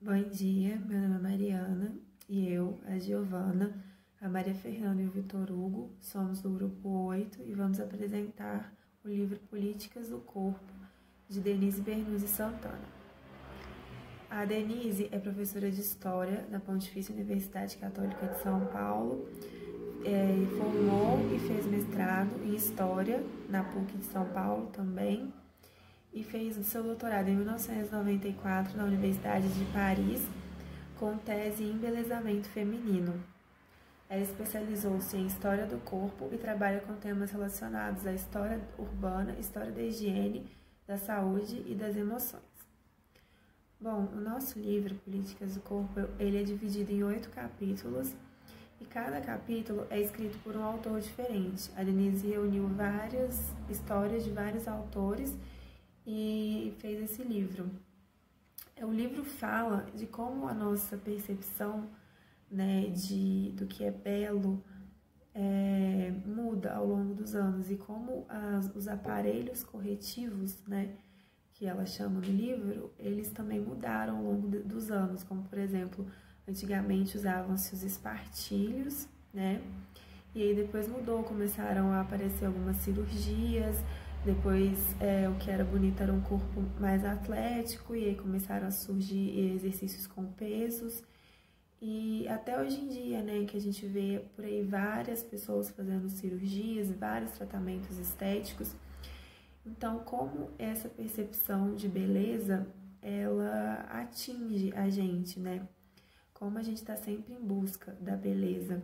Bom dia, meu nome é Mariana e eu, a Giovana, a Maria Fernanda e o Vitor Hugo somos do grupo 8 e vamos apresentar o livro Políticas do Corpo, de Denise Bernuzzi Santana. A Denise é professora de História na Pontifícia Universidade Católica de São Paulo, formou e fez mestrado em História na PUC de São Paulo também, e fez o seu doutorado em 1994 na Universidade de Paris, com tese em embelezamento feminino. Ela especializou-se em História do Corpo e trabalha com temas relacionados à história urbana, história da higiene, da saúde e das emoções. Bom, o nosso livro, Políticas do Corpo, ele é dividido em 8 capítulos, e cada capítulo é escrito por um autor diferente. A Denise reuniu várias histórias de vários autores e fez esse livro. O livro fala de como a nossa percepção, né, do que é belo muda ao longo dos anos e como os aparelhos corretivos, né, que ela chama no livro, eles também mudaram ao longo dos anos, como por exemplo, antigamente usavam-se os espartilhos, né, e aí depois mudou, começaram a aparecer algumas cirurgias. Depois, o que era bonito era um corpo mais atlético, e aí começaram a surgir exercícios com pesos. E até hoje em dia, né, que a gente vê por aí várias pessoas fazendo cirurgias, vários tratamentos estéticos. Então, como essa percepção de beleza, ela atinge a gente, né? Como a gente está sempre em busca da beleza.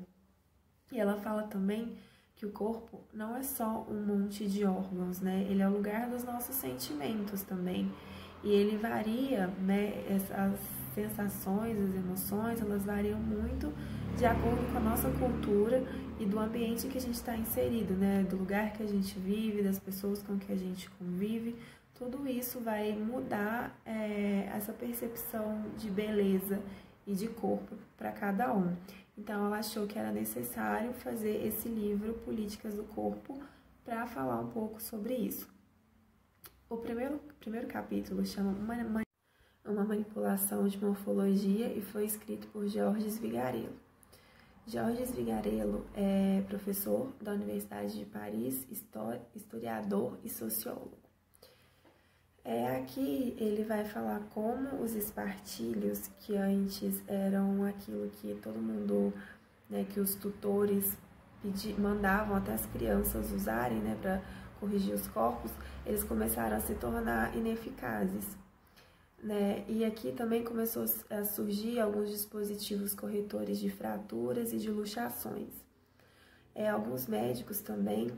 E ela fala também que o corpo não é só um monte de órgãos, né? Ele é o lugar dos nossos sentimentos também. E ele varia, né? As sensações, as emoções, elas variam muito de acordo com a nossa cultura e do ambiente que a gente está inserido, né? Do lugar que a gente vive, das pessoas com que a gente convive. Tudo isso vai mudar essa percepção de beleza e de corpo para cada um. Então, ela achou que era necessário fazer esse livro, Políticas do Corpo, para falar um pouco sobre isso. O primeiro capítulo chama Uma Manipulação de Morfologia e foi escrito por Georges Vigarello. Georges Vigarello é professor da Universidade de Paris, historiador e sociólogo. Aqui ele vai falar como os espartilhos, que antes eram aquilo que todo mundo, né, que os tutores mandavam até as crianças usarem, né, para corrigir os corpos, eles começaram a se tornar ineficazes, né? E aqui também começou a surgir alguns dispositivos corretores de fraturas e de luxações. Alguns médicos também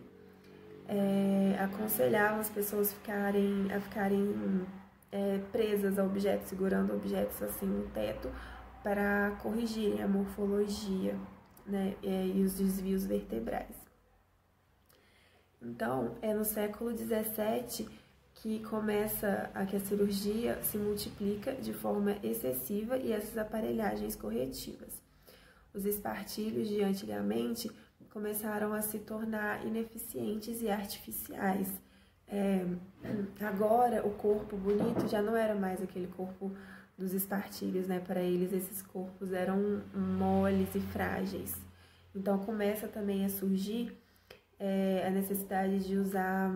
aconselhavam as pessoas a ficarem presas a objetos, segurando objetos assim no teto, para corrigirem a morfologia, né, e os desvios vertebrais. Então, é no século XVII que começa que a cirurgia se multiplica de forma excessiva e essas aparelhagens corretivas. Os espartilhos de antigamente começaram a se tornar ineficientes e artificiais. Agora, o corpo bonito já não era mais aquele corpo dos espartilhos, né? Para eles, esses corpos eram moles e frágeis. Então, começa também a surgir a necessidade de usar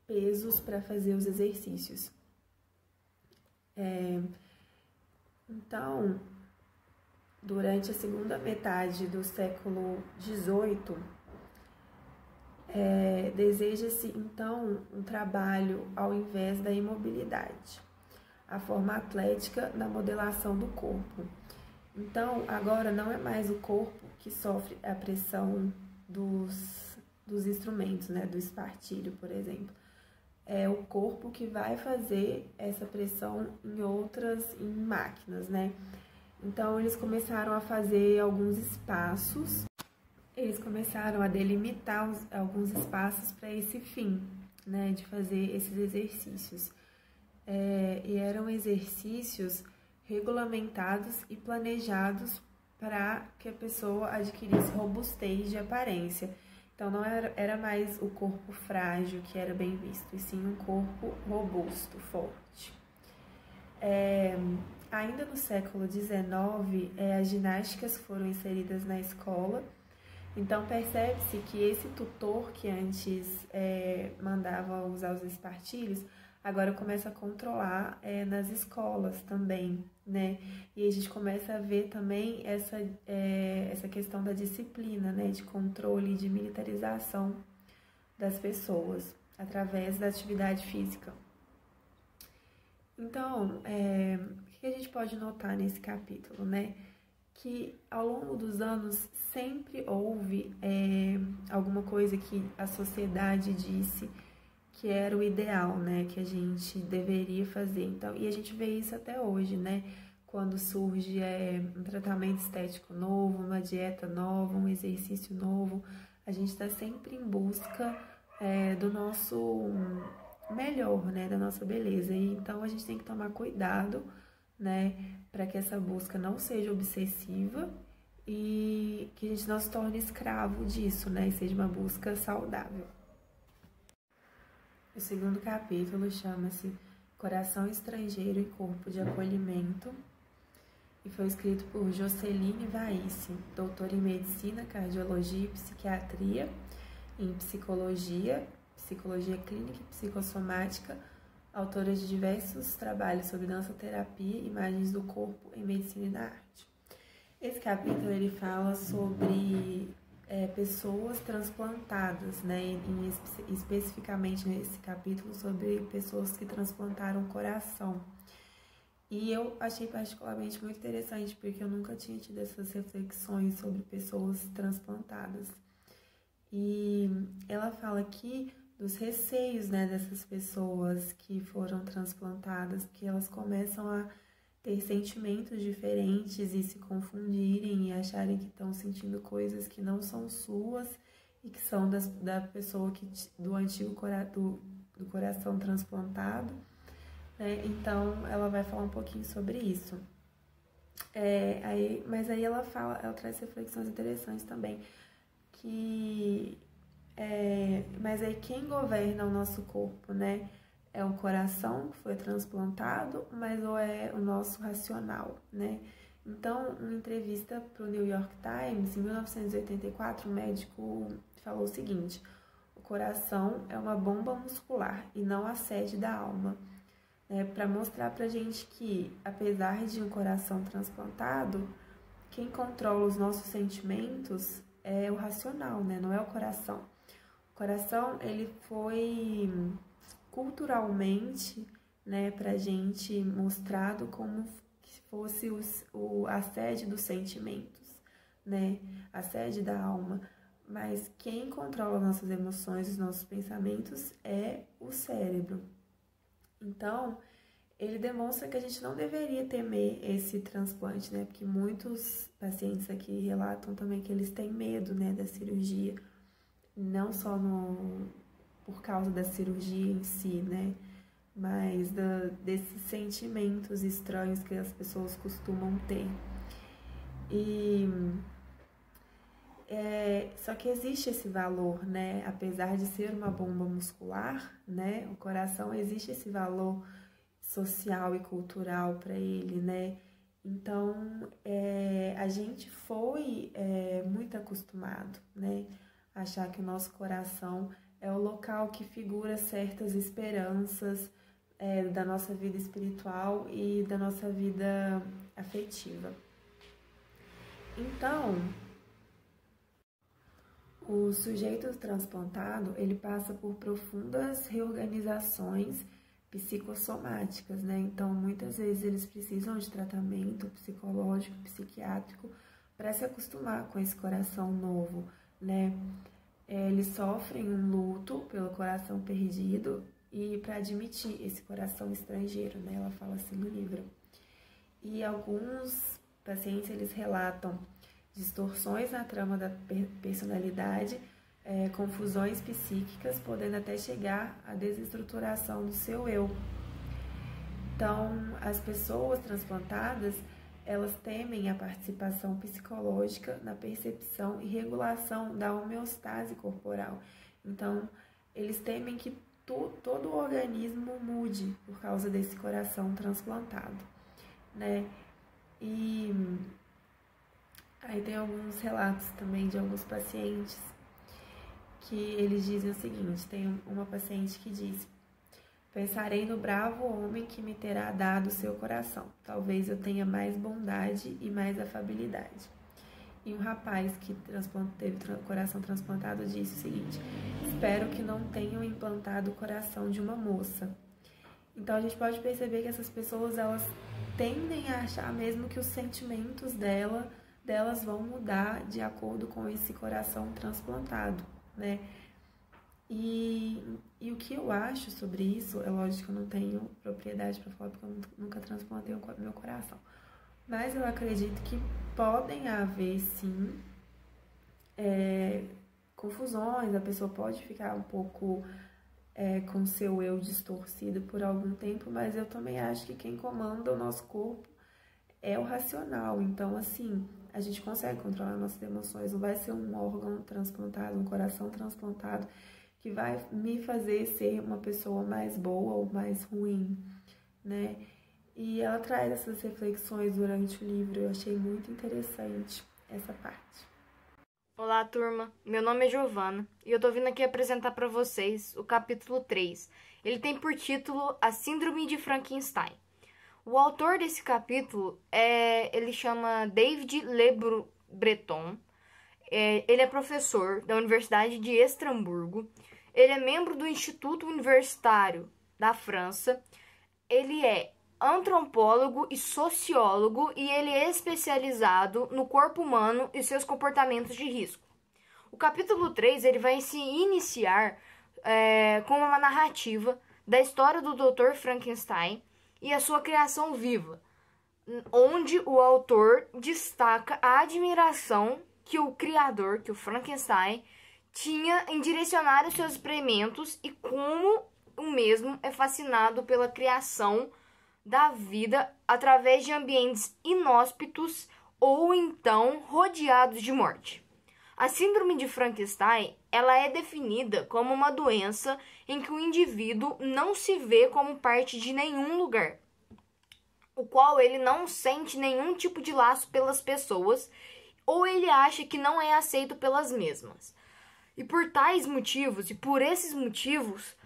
pesos para fazer os exercícios. Então, durante a segunda metade do século XVIII, deseja-se, então, um trabalho ao invés da imobilidade, a forma atlética na modelação do corpo. Então, agora não é mais o corpo que sofre a pressão dos instrumentos, né, do espartilho, por exemplo. É o corpo que vai fazer essa pressão em máquinas, né? Então, eles começaram a fazer alguns espaços, eles começaram a delimitar alguns espaços para esse fim, né, de fazer esses exercícios. E eram exercícios regulamentados e planejados para que a pessoa adquirisse robustez de aparência. Então, não era mais o corpo frágil que era bem visto, e sim um corpo robusto, forte. ainda no século XIX, as ginásticas foram inseridas na escola. Então, percebe-se que esse tutor que antes mandava usar os espartilhos, agora começa a controlar nas escolas também, né? E a gente começa a ver também essa questão da disciplina, né? De controle, de militarização das pessoas, através da atividade física. Então, o que a gente pode notar nesse capítulo, né? Que ao longo dos anos sempre houve alguma coisa que a sociedade disse que era o ideal, né? Que a gente deveria fazer. Então, e a gente vê isso até hoje, né? Quando surge um tratamento estético novo, uma dieta nova, um exercício novo, a gente está sempre em busca do nosso melhor, né? Da nossa beleza. E, então, a gente tem que tomar cuidado, né, para que essa busca não seja obsessiva e que a gente não se torne escravo disso, né, e seja uma busca saudável. O segundo capítulo chama-se Coração Estrangeiro e Corpo de Acolhimento e foi escrito por Joceline Vaísse, doutora em Medicina, Cardiologia e Psiquiatria, em Psicologia Clínica e Psicossomática, autora de diversos trabalhos sobre dança-terapia e imagens do corpo em medicina e na arte. Esse capítulo ele fala sobre pessoas transplantadas, né? Especificamente nesse capítulo sobre pessoas que transplantaram coração. E eu achei particularmente muito interessante, porque eu nunca tinha tido essas reflexões sobre pessoas transplantadas. E ela fala aqui dos receios, né, dessas pessoas que foram transplantadas, que elas começam a ter sentimentos diferentes e se confundirem e acharem que estão sentindo coisas que não são suas e que são da pessoa do antigo do coração transplantado, né? Então ela vai falar um pouquinho sobre isso. Mas aí ela traz reflexões interessantes também, mas aí quem governa o nosso corpo, né? É o coração que foi transplantado, mas ou é o nosso racional, né? Então, numa entrevista para o New York Times, em 1984, o médico falou o seguinte: o coração é uma bomba muscular e não a sede da alma. Para mostrar pra gente que, apesar de um coração transplantado, quem controla os nossos sentimentos é o racional, né? Não é o coração. O coração, ele foi culturalmente, né, pra gente mostrado como se fosse a sede dos sentimentos, né? A sede da alma. Mas quem controla nossas emoções, os nossos pensamentos é o cérebro. Então, ele demonstra que a gente não deveria temer esse transplante, né? Porque muitos pacientes aqui relatam também que eles têm medo, né, da cirurgia. Não só por causa da cirurgia em si, né? Mas desses sentimentos estranhos que as pessoas costumam ter. Só que existe esse valor, né? Apesar de ser uma bomba muscular, né? O coração, existe esse valor social e cultural para ele, né? Então, a gente foi muito acostumado, né? Achar que o nosso coração é o local que figura certas esperanças da nossa vida espiritual e da nossa vida afetiva. Então, o sujeito transplantado, ele passa por profundas reorganizações psicossomáticas, né? Então, muitas vezes eles precisam de tratamento psicológico, psiquiátrico para se acostumar com esse coração novo, né? Eles sofrem um luto pelo coração perdido e para admitir esse coração estrangeiro, né? Ela fala assim no livro. E alguns pacientes, eles relatam distorções na trama da personalidade, confusões psíquicas, podendo até chegar à desestruturação do seu eu. Então, as pessoas transplantadas, elas temem a participação psicológica na percepção e regulação da homeostase corporal. Então, eles temem que todo o organismo mude por causa desse coração transplantado. né? E aí tem alguns relatos também de alguns pacientes que eles dizem o seguinte, tem uma paciente que diz: pensarei no bravo homem que me terá dado seu coração. Talvez eu tenha mais bondade e mais afabilidade. E um rapaz que teve coração transplantado disse o seguinte: espero que não tenham implantado o coração de uma moça. Então a gente pode perceber que essas pessoas, elas tendem a achar mesmo que os sentimentos delas vão mudar de acordo com esse coração transplantado, né? E o que eu acho sobre isso, é lógico que eu não tenho propriedade para falar porque eu nunca transplantei o meu coração. Mas eu acredito que podem haver, sim, confusões, a pessoa pode ficar um pouco com seu eu distorcido por algum tempo, mas eu também acho que quem comanda o nosso corpo é o racional. Então, assim, a gente consegue controlar nossas emoções, não vai ser um órgão transplantado, um coração transplantado, que vai me fazer ser uma pessoa mais boa ou mais ruim, né? E ela traz essas reflexões durante o livro, eu achei muito interessante essa parte. Olá, turma. Meu nome é Giovana e eu tô vindo aqui apresentar para vocês o capítulo 3. Ele tem por título A Síndrome de Frankenstein. O autor desse capítulo ele chama David Le Breton. Ele é professor da Universidade de Estrasburgo. Ele é membro do Instituto Universitário da França. Ele é antropólogo e sociólogo e ele é especializado no corpo humano e seus comportamentos de risco. O capítulo 3 ele vai se iniciar com uma narrativa da história do Dr. Frankenstein e a sua criação viva, onde o autor destaca a admiração que o criador, que o Frankenstein, tinha em direcionar os seus experimentos e como o mesmo é fascinado pela criação da vida através de ambientes inóspitos ou então rodeados de morte. A síndrome de Frankenstein, ela é definida como uma doença em que o indivíduo não se vê como parte de nenhum lugar, o qual ele não sente nenhum tipo de laço pelas pessoas ou ele acha que não é aceito pelas mesmas. E por tais motivos, e por esses motivos,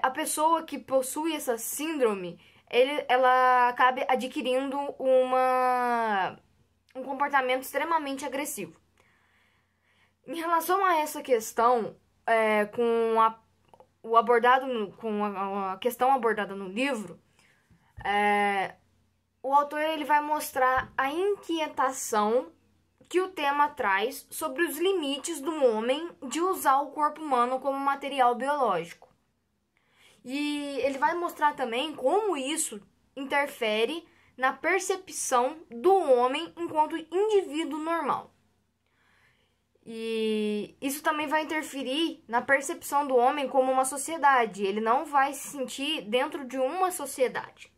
a pessoa que possui essa síndrome, ela acaba adquirindo um comportamento extremamente agressivo. Em relação a essa questão, com a questão abordada no livro, o autor ele vai mostrar a inquietação que o tema traz sobre os limites do homem de usar o corpo humano como material biológico. E ele vai mostrar também como isso interfere na percepção do homem enquanto indivíduo normal. E isso também vai interferir na percepção do homem como uma sociedade. Ele não vai se sentir dentro de uma sociedade.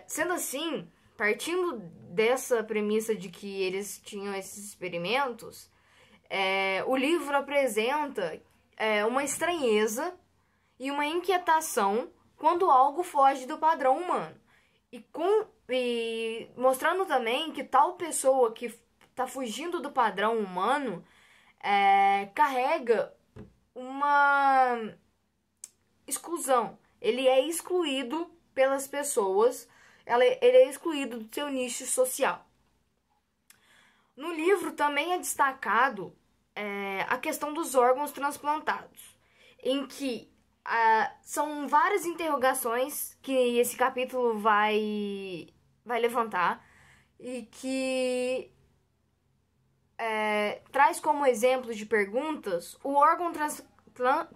Sendo assim, partindo dessa premissa de que eles tinham esses experimentos, o livro apresenta uma estranheza e uma inquietação quando algo foge do padrão humano. E mostrando também que tal pessoa que está fugindo do padrão humano carrega uma exclusão. Ele é excluído pelas pessoas, ele é excluído do seu nicho social. No livro também é destacado a questão dos órgãos transplantados, em que são várias interrogações que esse capítulo vai levantar e que traz como exemplo de perguntas o órgão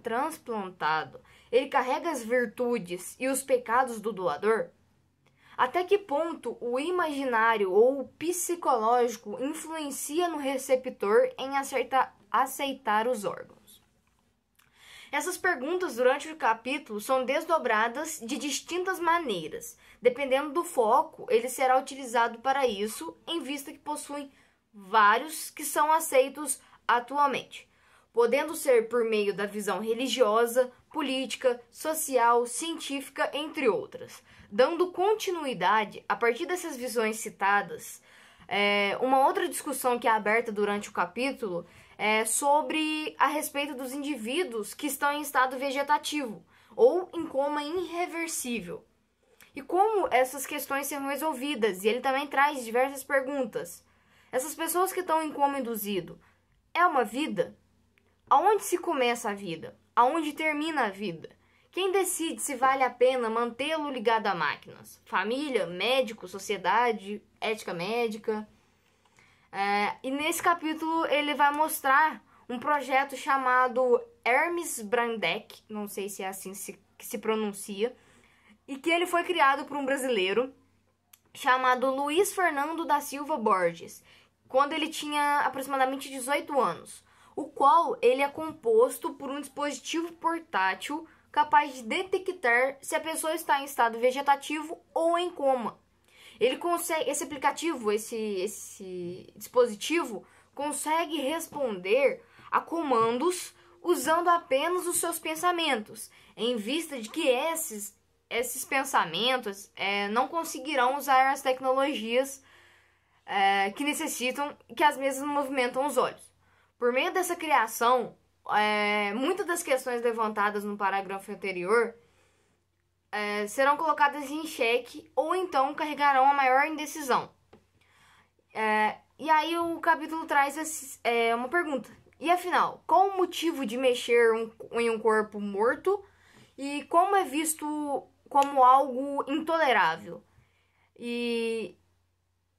transplantado. Ele carrega as virtudes e os pecados do doador? Até que ponto o imaginário ou o psicológico influencia no receptor em aceitar os órgãos? Essas perguntas durante o capítulo são desdobradas de distintas maneiras. Dependendo do foco, ele será utilizado para isso, em vista que possuem vários que são aceitos atualmente, podendo ser por meio da visão religiosa, política, social, científica, entre outras. Dando continuidade, a partir dessas visões citadas, uma outra discussão que é aberta durante o capítulo é sobre a respeito dos indivíduos que estão em estado vegetativo ou em coma irreversível. E como essas questões serão resolvidas, e ele também traz diversas perguntas. Essas pessoas que estão em coma induzido, é uma vida? Aonde se começa a vida? Aonde termina a vida? Quem decide se vale a pena mantê-lo ligado a máquinas? Família, médico, sociedade, ética médica. E nesse capítulo ele vai mostrar um projeto chamado Hermes Brandeck, não sei se é assim que se pronuncia, e que ele foi criado por um brasileiro chamado Luiz Fernando da Silva Borges, quando ele tinha aproximadamente 18 anos, o qual ele é composto por um dispositivo portátil capaz de detectar se a pessoa está em estado vegetativo ou em coma. Ele consegue, esse aplicativo, esse dispositivo, consegue responder a comandos usando apenas os seus pensamentos, em vista de que esses pensamentos não conseguirão usar as tecnologias que necessitam, que às vezes movimentam os olhos. Por meio dessa criação, muitas das questões levantadas no parágrafo anterior serão colocadas em xeque ou então carregarão a maior indecisão. E aí o capítulo traz uma pergunta. E afinal, qual o motivo de mexer em um corpo morto e como é visto como algo intolerável? E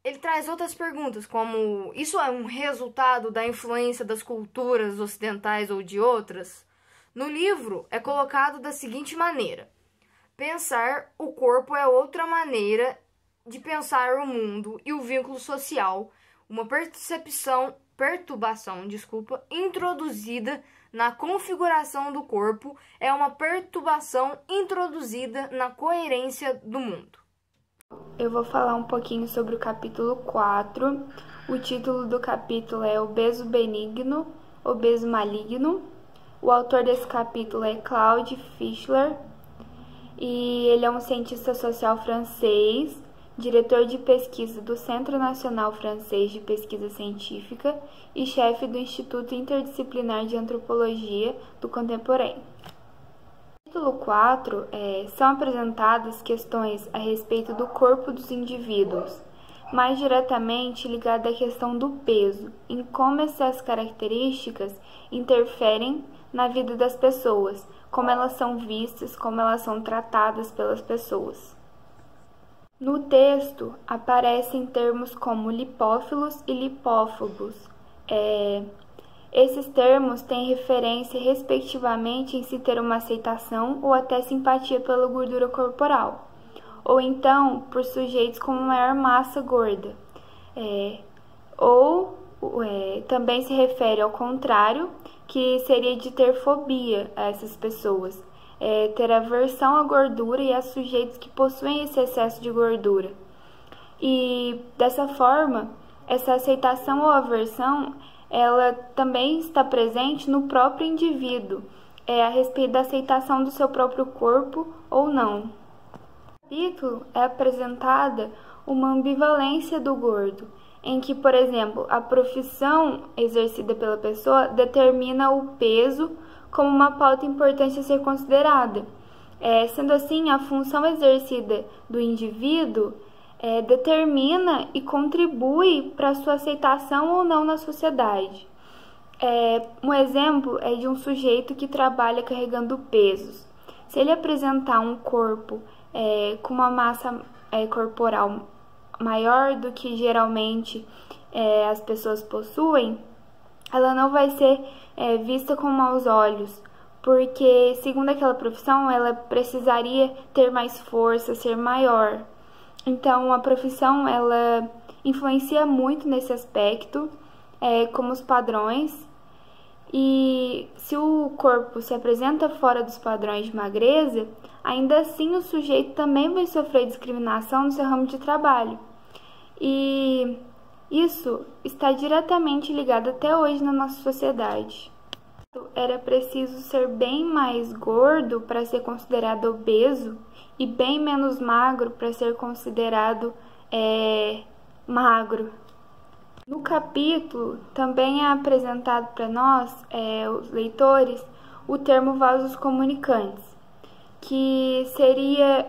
ele traz outras perguntas, como isso é um resultado da influência das culturas ocidentais ou de outras? No livro é colocado da seguinte maneira: pensar o corpo é outra maneira de pensar o mundo e o vínculo social, uma perturbação, introduzida na configuração do corpo é uma perturbação introduzida na coerência do mundo. Eu vou falar um pouquinho sobre o capítulo 4. O título do capítulo é Obeso Benigno, Obeso Maligno. O autor desse capítulo é Claude Fischler e ele é um cientista social francês, diretor de pesquisa do Centro Nacional Francês de Pesquisa Científica e chefe do Instituto Interdisciplinar de Antropologia do Contemporâneo. No capítulo 4, são apresentadas questões a respeito do corpo dos indivíduos, mais diretamente ligada à questão do peso, em como essas características interferem na vida das pessoas, como elas são vistas, como elas são tratadas pelas pessoas. No texto, aparecem termos como lipófilos e lipófobos. Esses termos têm referência, respectivamente, em se ter uma aceitação ou até simpatia pela gordura corporal, ou então por sujeitos com maior massa gorda. Também se refere ao contrário, que seria de ter fobia a essas pessoas, ter aversão à gordura e a sujeitos que possuem esse excesso de gordura. E dessa forma, essa aceitação ou aversão, ela também está presente no próprio indivíduo, a respeito da aceitação do seu próprio corpo ou não. No capítulo é apresentada uma ambivalência do gordo, em que, por exemplo, a profissão exercida pela pessoa determina o peso como uma pauta importante a ser considerada. Sendo assim, a função exercida do indivíduo determina e contribui para a sua aceitação ou não na sociedade. Um exemplo é de um sujeito que trabalha carregando pesos. Se ele apresentar um corpo com uma massa corporal maior do que geralmente as pessoas possuem, ela não vai ser vista com maus olhos, porque, segundo aquela profissão, ela precisaria ter mais força, ser maior. Então, a profissão, ela influencia muito nesse aspecto, como os padrões, e se o corpo se apresenta fora dos padrões de magreza, ainda assim o sujeito também vai sofrer discriminação no seu ramo de trabalho. E isso está diretamente ligado até hoje na nossa sociedade. Era preciso ser bem mais gordo para ser considerado obeso e bem menos magro para ser considerado magro. No capítulo também é apresentado para nós, os leitores, o termo vasos comunicantes, que seria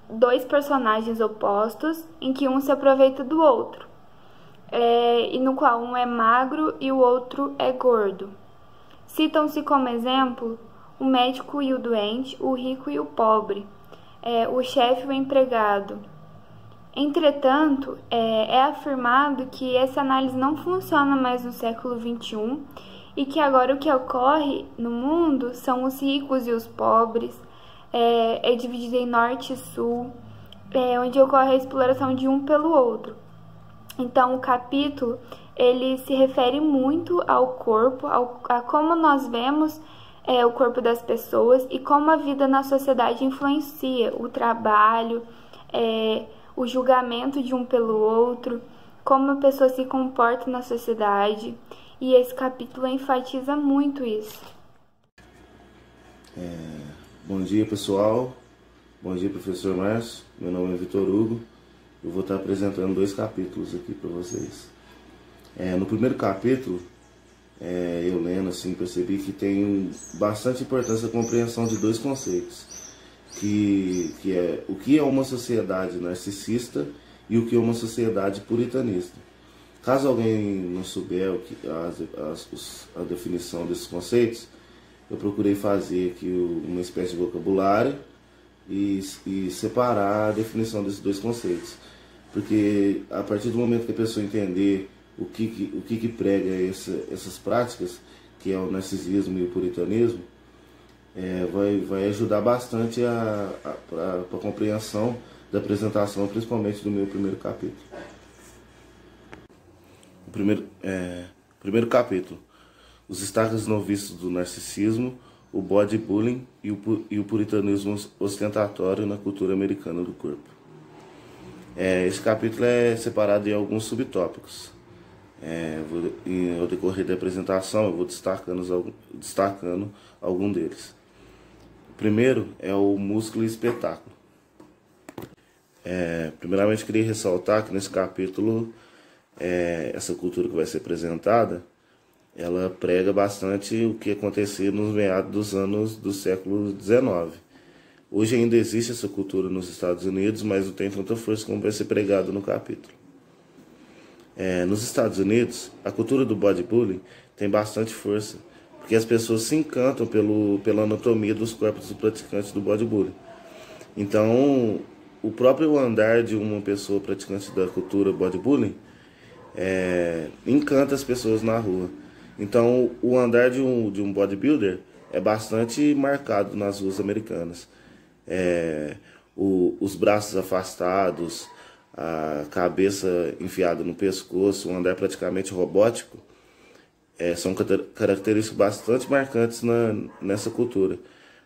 dois personagens opostos em que um se aproveita do outro, e no qual um é magro e o outro é gordo. Citam-se como exemplo o médico e o doente, o rico e o pobre, o chefe e o empregado. Entretanto, é afirmado que essa análise não funciona mais no século XXI e que agora o que ocorre no mundo são os ricos e os pobres, é dividido em norte e sul, onde ocorre a exploração de um pelo outro. Então, o capítulo ele se refere muito ao corpo, a como nós vemos o corpo das pessoas e como a vida na sociedade influencia o trabalho, o julgamento de um pelo outro, como a pessoa se comporta na sociedade, e esse capítulo enfatiza muito isso. Bom dia, pessoal. Bom dia, professor Márcio. Meu nome é Vitor Hugo. Eu vou estar apresentando 2 capítulos aqui para vocês. No primeiro capítulo, eu lendo assim, percebi que tem bastante importância a compreensão de 2 conceitos. Que é o que é uma sociedade narcisista e o que é uma sociedade puritanista. Caso alguém não souber a definição desses conceitos, eu procurei fazer aqui uma espécie de vocabulário e separar a definição desses 2 conceitos. Porque a partir do momento que a pessoa entender o que prega essas práticas, que é o narcisismo e o puritanismo, vai ajudar bastante para a compreensão da apresentação, principalmente do meu primeiro capítulo. O primeiro capítulo: os destaques não vistos do narcisismo, o bodybuilding e o puritanismo ostentatório na cultura americana do corpo. Esse capítulo é separado em alguns subtópicos. Ao decorrer da apresentação, eu vou destacando algum deles. O primeiro é o músculo e espetáculo. Primeiramente, queria ressaltar que nesse capítulo, essa cultura que vai ser apresentada, ela prega bastante o que acontecia nos meados dos anos do século XIX. Hoje ainda existe essa cultura nos Estados Unidos, mas não tem tanta força como vai ser pregado no capítulo. Nos Estados Unidos, a cultura do bodybuilding tem bastante força, porque as pessoas se encantam pela anatomia dos corpos dos praticantes do bodybuilding. Então, o próprio andar de uma pessoa praticante da cultura bodybuilding encanta as pessoas na rua. Então, o andar de um bodybuilder é bastante marcado nas ruas americanas. Os braços afastados, a cabeça enfiada no pescoço, um andar praticamente robótico, são características bastante marcantes nessa cultura.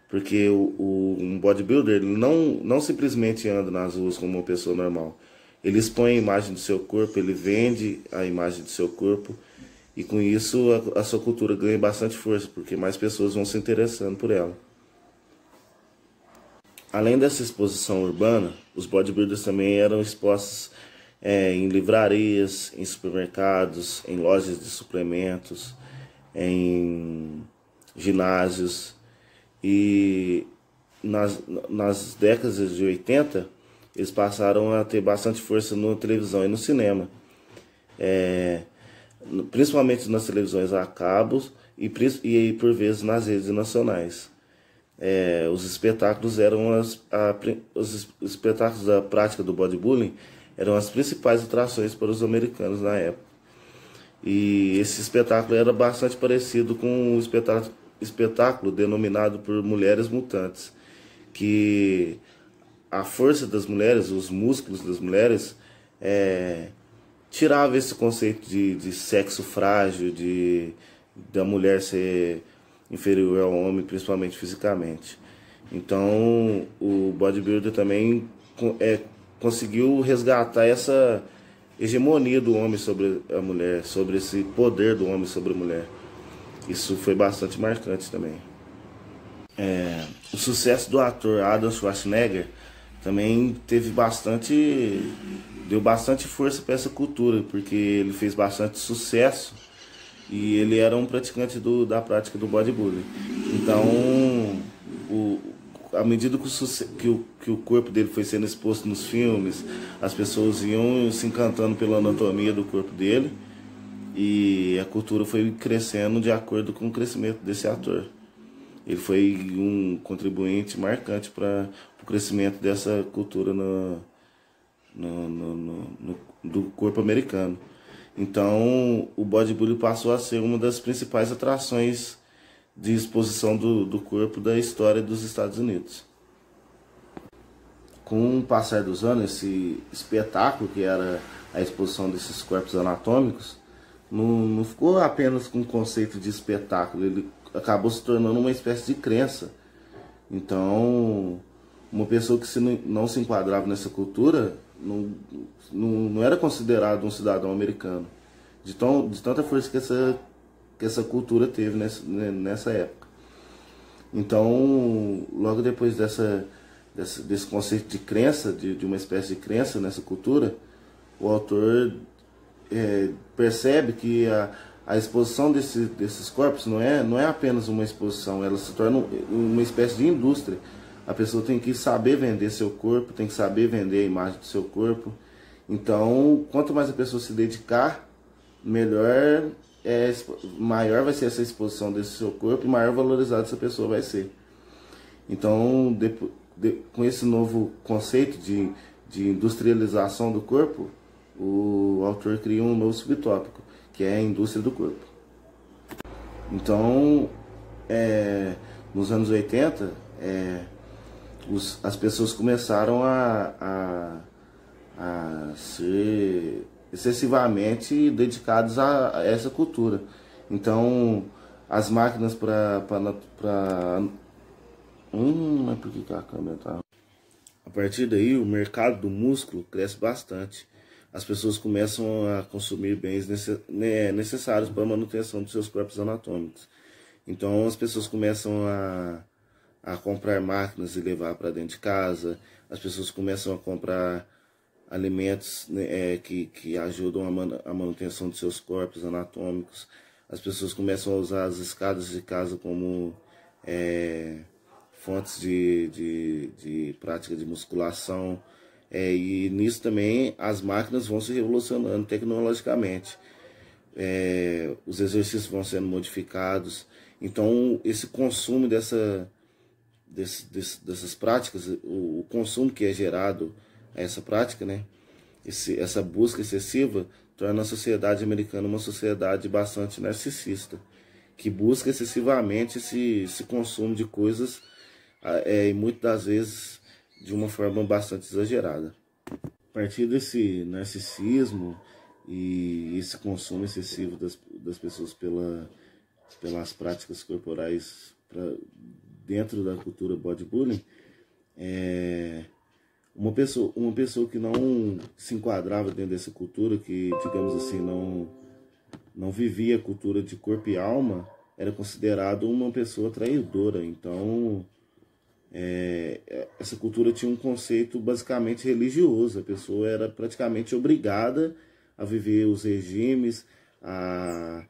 Porque um bodybuilder ele não simplesmente anda nas ruas como uma pessoa normal. Ele expõe a imagem do seu corpo, ele vende a imagem do seu corpo, e com isso a sua cultura ganha bastante força, porque mais pessoas vão se interessando por ela. Além dessa exposição urbana, os bodybuilders também eram expostos em livrarias, em supermercados, em lojas de suplementos, em ginásios. E nas décadas de 80, eles passaram a ter bastante força na televisão e no cinema. Principalmente nas televisões a cabos e por vezes nas redes nacionais. Os espetáculos os espetáculos da prática do bodybuilding eram as principais atrações para os americanos na época. E esse espetáculo era bastante parecido com o espetáculo denominado por Mulheres Mutantes, que a força das mulheres, os músculos das mulheres, tirava esse conceito de sexo frágil, da mulher ser inferior ao homem, principalmente fisicamente. Então, o bodybuilder também conseguiu resgatar essa hegemonia do homem sobre a mulher, sobre esse poder do homem sobre a mulher. Isso foi bastante marcante também. O sucesso do ator Arnold Schwarzenegger também deu bastante força para essa cultura, porque ele fez bastante sucesso e ele era um praticante da prática do bodybuilding. Então, à medida que o corpo dele foi sendo exposto nos filmes, as pessoas iam se encantando pela anatomia do corpo dele e a cultura foi crescendo de acordo com o crescimento desse ator. Ele foi um contribuinte marcante para o crescimento dessa cultura do corpo americano. Então, o bodybuilding passou a ser uma das principais atrações de exposição do corpo da história dos Estados Unidos. Com o passar dos anos, esse espetáculo, que era a exposição desses corpos anatômicos, não ficou apenas com o conceito de espetáculo, ele acabou se tornando uma espécie de crença. Então, uma pessoa que não se enquadrava nessa cultura não era considerado um cidadão americano, de tanta força que essa cultura teve nessa época. Então, logo depois desse conceito de crença, de uma espécie de crença nessa cultura, o autor percebe que a exposição desses corpos não é apenas uma exposição, ela se torna uma espécie de indústria. A pessoa tem que saber vender seu corpo, tem que saber vender a imagem do seu corpo. Então, quanto mais a pessoa se dedicar, maior vai ser essa exposição desse seu corpo e maior valorizada essa pessoa vai ser. Então, com esse novo conceito de industrialização do corpo, o autor cria um novo subtópico, que é a indústria do corpo. Então, nos anos 80, as pessoas começaram a ser excessivamente dedicados a essa cultura. Então, as máquinas mas por que a câmera tá? A partir daí, o mercado do músculo cresce bastante. As pessoas começam a consumir bens necessários para a manutenção dos seus corpos anatômicos. Então, as pessoas começam a comprar máquinas e levar para dentro de casa. As pessoas começam a comprar alimentos que ajudam a manutenção dos seus corpos anatômicos. As pessoas começam a usar as escadas de casa como fontes de prática de musculação. E nisso também as máquinas vão se revolucionando tecnologicamente. Os exercícios vão sendo modificados. Então, esse consumo dessas práticas, o consumo que é gerado a essa prática, né? Essa busca excessiva torna a sociedade americana uma sociedade bastante narcisista, que busca excessivamente esse consumo de coisas e muitas das vezes de uma forma bastante exagerada. A partir desse narcisismo e esse consumo excessivo das pessoas pelas práticas corporais dentro da cultura bodybuilding, uma pessoa que não se enquadrava dentro dessa cultura, que, digamos assim, não vivia a cultura de corpo e alma, era considerado uma pessoa traidora. Então, essa cultura tinha um conceito basicamente religioso. A pessoa era praticamente obrigada a viver os regimes, a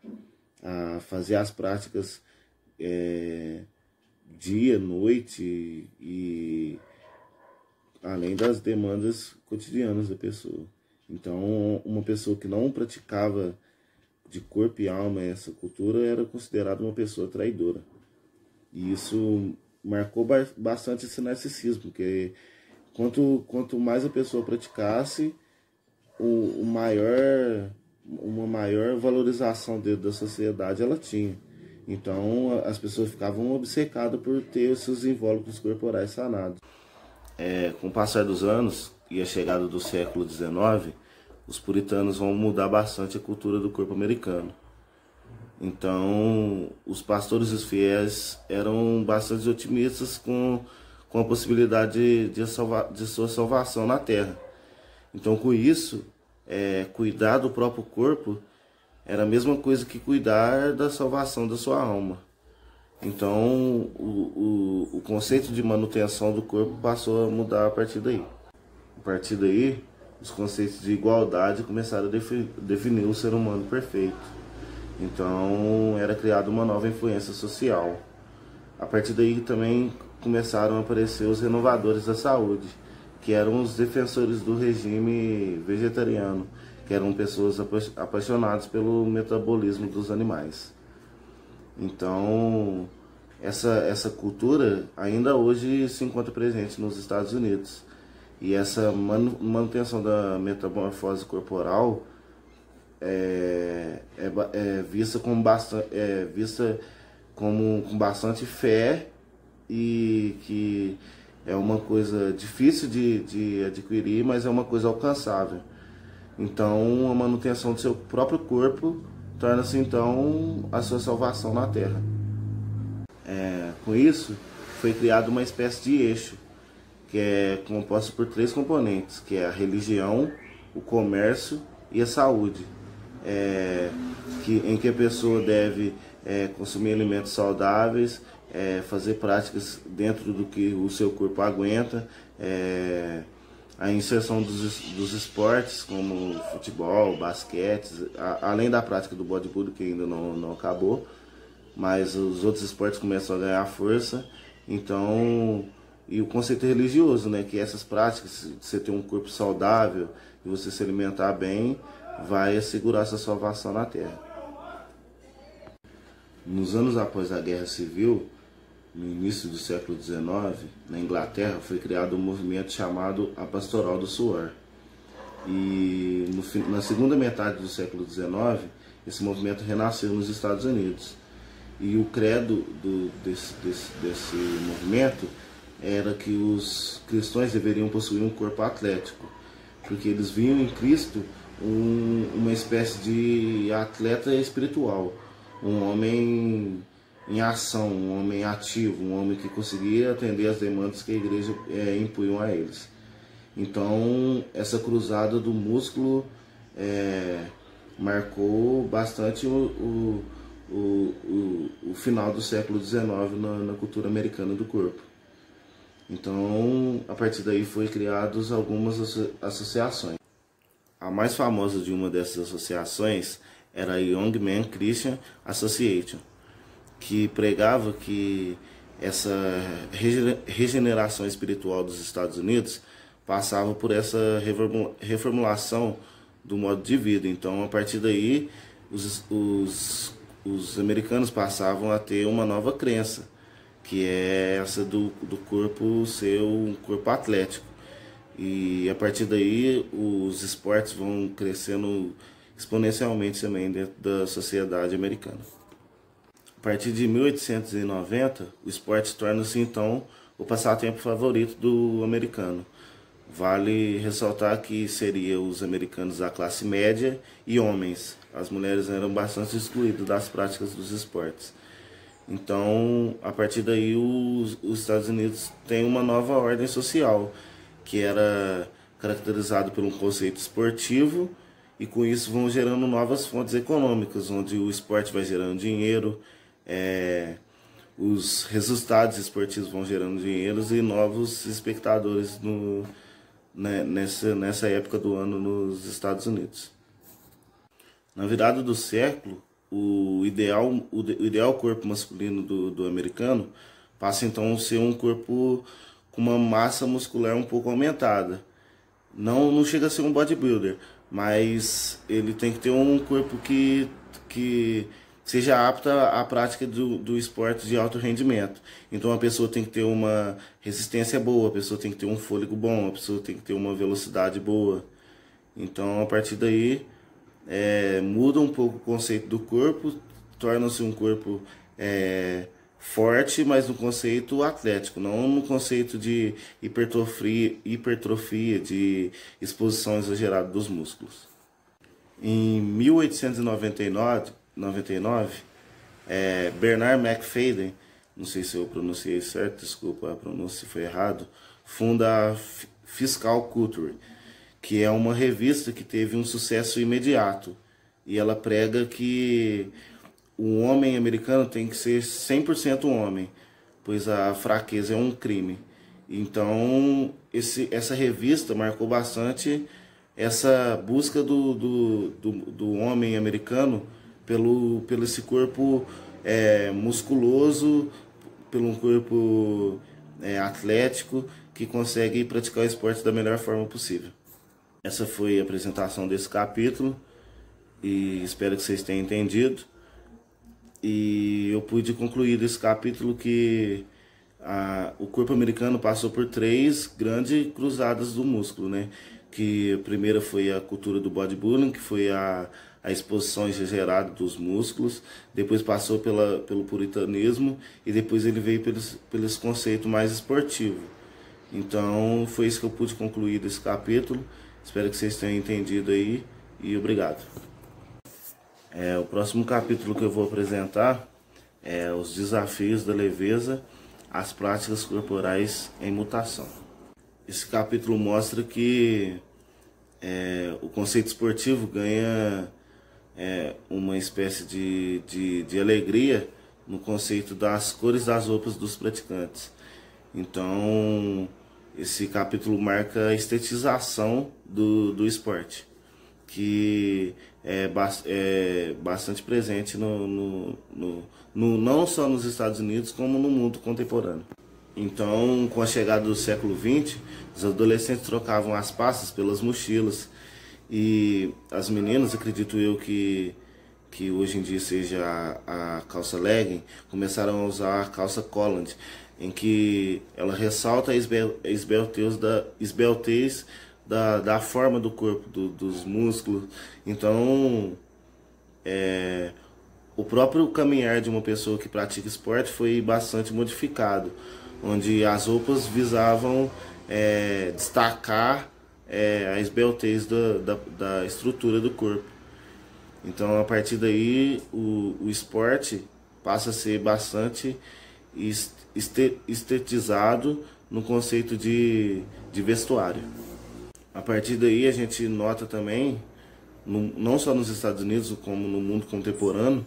fazer as práticas dia, noite, e além das demandas cotidianas da pessoa. Então, uma pessoa que não praticava de corpo e alma essa cultura era considerada uma pessoa traidora. E isso marcou bastante esse narcisismo, porque quanto mais a pessoa praticasse, uma maior valorização dentro da sociedade ela tinha. Então, as pessoas ficavam obcecadas por ter os seus invólucros corporais sanados. Com o passar dos anos e a chegada do século XIX, os puritanos vão mudar bastante a cultura do corpo americano. Então, os pastores e os fiéis eram bastante otimistas com a possibilidade de sua salvação na terra. Então, com isso, cuidar do próprio corpo era a mesma coisa que cuidar da salvação da sua alma. Então, o conceito de manutenção do corpo passou a mudar a partir daí. A partir daí, os conceitos de igualdade começaram a definir o ser humano perfeito. Então, era criada uma nova influência social. A partir daí também começaram a aparecer os renovadores da saúde, que eram os defensores do regime vegetariano, que eram pessoas apaixonadas pelo metabolismo dos animais. Então, essa cultura ainda hoje se encontra presente nos Estados Unidos. E essa manutenção da metamorfose corporal é vista com bastante fé, e que é uma coisa difícil de adquirir, mas é uma coisa alcançável. Então, a manutenção do seu próprio corpo torna-se então a sua salvação na Terra. Com isso, foi criada uma espécie de eixo, que é composto por 3 componentes, que é a religião, o comércio e a saúde, em que a pessoa deve consumir alimentos saudáveis, fazer práticas dentro do que o seu corpo aguenta, a inserção dos esportes como futebol, basquete, além da prática do bodybuilding, que ainda não acabou, mas os outros esportes começam a ganhar força. Então, e o conceito religioso, né, que essas práticas, você ter um corpo saudável e você se alimentar bem, vai assegurar sua salvação na Terra. Nos anos após a Guerra Civil, no início do século XIX, na Inglaterra, foi criado um movimento chamado a Pastoral do Suor. E na segunda metade do século XIX, esse movimento renasceu nos Estados Unidos. E o credo desse movimento era que os cristãos deveriam possuir um corpo atlético, porque eles viam em Cristo uma espécie de atleta espiritual, um homem em ação, um homem ativo, um homem que conseguia atender as demandas que a igreja impunham a eles. Então, essa cruzada do músculo marcou bastante o final do século XIX na cultura americana do corpo. Então, a partir daí foi criadas algumas associações. A mais famosa de uma dessas associações era a Young Men Christian Association, que pregava que essa regeneração espiritual dos Estados Unidos passava por essa reformulação do modo de vida. Então, a partir daí, os americanos passavam a ter uma nova crença, que é essa do corpo ser um corpo atlético. E a partir daí, os esportes vão crescendo exponencialmente também dentro da sociedade americana. A partir de 1890, o esporte torna-se então o passatempo favorito do americano. Vale ressaltar que seria os americanos da classe média e homens. As mulheres eram bastante excluídas das práticas dos esportes. Então, a partir daí, os Estados Unidos têm uma nova ordem social, que era caracterizado por um conceito esportivo, e com isso vão gerando novas fontes econômicas, onde o esporte vai gerando dinheiro, os resultados esportivos vão gerando dinheiro e novos espectadores nessa época do ano nos Estados Unidos. Na virada do século, o ideal corpo masculino do americano passa então a ser um corpo com uma massa muscular um pouco aumentada. Não chega a ser um bodybuilder, mas ele tem que ter um corpo que seja apto à prática do esporte de alto rendimento. Então a pessoa tem que ter uma resistência boa, a pessoa tem que ter um fôlego bom, a pessoa tem que ter uma velocidade boa. Então, a partir daí, muda um pouco o conceito do corpo, torna-se um corpo forte, mas no conceito atlético, não no conceito de hipertrofia, de exposição exagerada dos músculos. Em 1899, Bernard McFadden, não sei se eu pronunciei certo, desculpa a pronúncia se foi errado, funda a Physical Culture, que é uma revista que teve um sucesso imediato e ela prega que o homem americano tem que ser 100% homem, pois a fraqueza é um crime. Então, essa revista marcou bastante essa busca do homem americano pelo esse corpo musculoso, pelo um corpo atlético, que consegue praticar o esporte da melhor forma possível. Essa foi a apresentação desse capítulo, e espero que vocês tenham entendido. E eu pude concluir desse capítulo que o corpo americano passou por 3 grandes cruzadas do músculo, né? Que a primeira foi a cultura do bodybuilding, que foi a exposição exagerada dos músculos. Depois passou pelo puritanismo, e depois ele veio pelos conceitos mais esportivos. Então foi isso que eu pude concluir desse capítulo. Espero que vocês tenham entendido aí, e obrigado. O próximo capítulo que eu vou apresentar é os desafios da leveza, as práticas corporais em mutação. Esse capítulo mostra que o conceito esportivo ganha uma espécie de alegria no conceito das cores das roupas dos praticantes. Então, esse capítulo marca a estetização do esporte, que é bastante presente não só nos Estados Unidos, como no mundo contemporâneo. Então, com a chegada do século XX, os adolescentes trocavam as pastas pelas mochilas, e as meninas, acredito eu que hoje em dia seja a calça legging, começaram a usar a calça collant, em que ela ressalta a esbeltez da forma do corpo, dos músculos. Então, o próprio caminhar de uma pessoa que pratica esporte foi bastante modificado, onde as roupas visavam destacar a esbeltez da estrutura do corpo. Então, a partir daí, o esporte passa a ser bastante estetizado no conceito de vestuário. A partir daí, a gente nota também, não só nos Estados Unidos, como no mundo contemporâneo,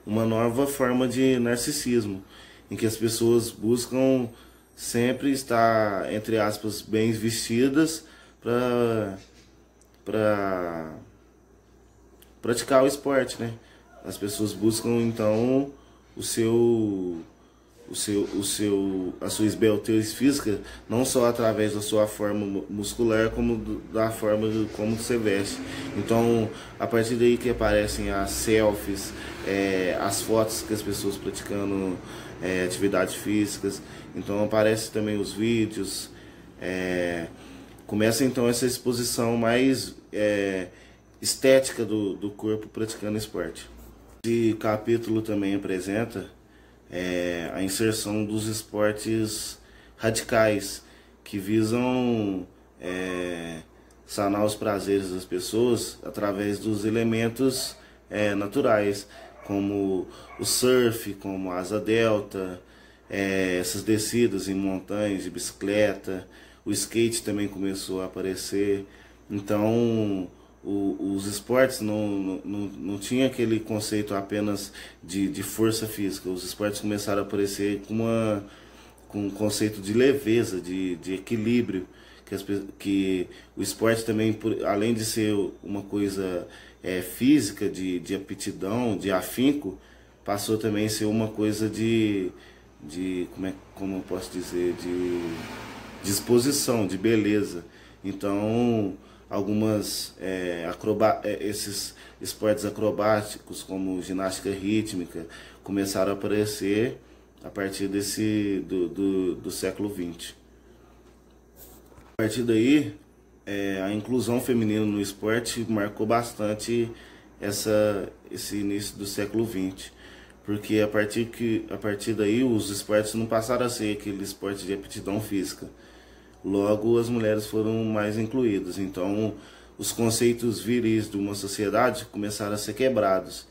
uma nova forma de narcisismo, em que as pessoas buscam sempre estar, entre aspas, bem vestidas para praticar o esporte, né? As pessoas buscam então a sua esbeltez física, não só através da sua forma muscular, como da forma como você veste. Então, a partir daí que aparecem as selfies, as fotos que as pessoas praticando atividades físicas. Então, aparecem também os vídeos. Começa então essa exposição mais estética do corpo praticando esporte. Esse capítulo também apresenta a inserção dos esportes radicais, que visam sanar os prazeres das pessoas através dos elementos naturais, como o surf, como a asa delta, essas descidas em montanhas de bicicleta. O skate também começou a aparecer. Então, os esportes não tinha aquele conceito apenas de força física. Os esportes começaram a aparecer com um conceito de leveza, de equilíbrio, que o esporte também, além de ser uma coisa física, de aptidão, de afinco, passou também a ser uma coisa como eu posso dizer, de disposição, de beleza. Então, esses esportes acrobáticos, como ginástica rítmica, começaram a aparecer a partir do século XX. A partir daí, a inclusão feminina no esporte marcou bastante esse início do século XX, porque a partir daí os esportes não passaram a ser aquele esporte de aptidão física. Logo, as mulheres foram mais incluídas. Então, os conceitos viris de uma sociedade começaram a ser quebrados.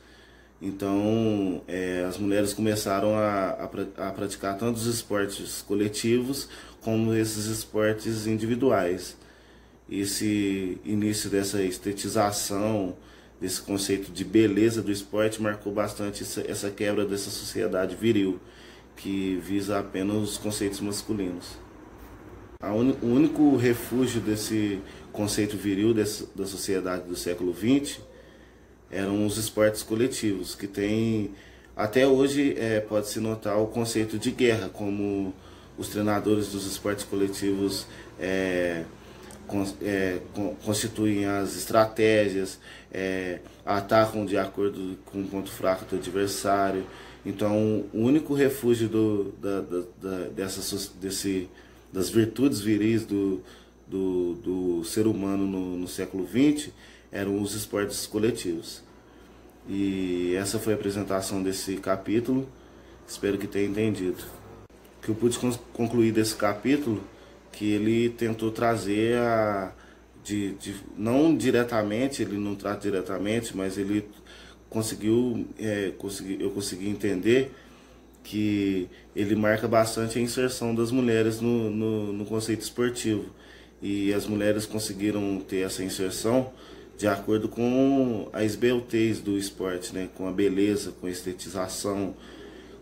Então, as mulheres começaram a praticar tanto os esportes coletivos como esses esportes individuais. Esse início dessa estetização, desse conceito de beleza do esporte marcou bastante essa quebra dessa sociedade viril, que visa apenas os conceitos masculinos. O único refúgio desse conceito viril da sociedade do século XX eram os esportes coletivos, que tem, até hoje, pode-se notar o conceito de guerra, como os treinadores dos esportes coletivos constituem as estratégias, atacam de acordo com o ponto fraco do adversário. Então, o único refúgio das virtudes viris do ser humano no século XX eram os esportes coletivos. E essa foi a apresentação desse capítulo. Espero que tenha entendido. O que eu pude concluir desse capítulo, que ele tentou trazer não diretamente, ele não trata diretamente, mas ele eu consegui entender que ele marca bastante a inserção das mulheres no conceito esportivo. E as mulheres conseguiram ter essa inserção de acordo com a esbeltez do esporte, né? Com a beleza, com a estetização,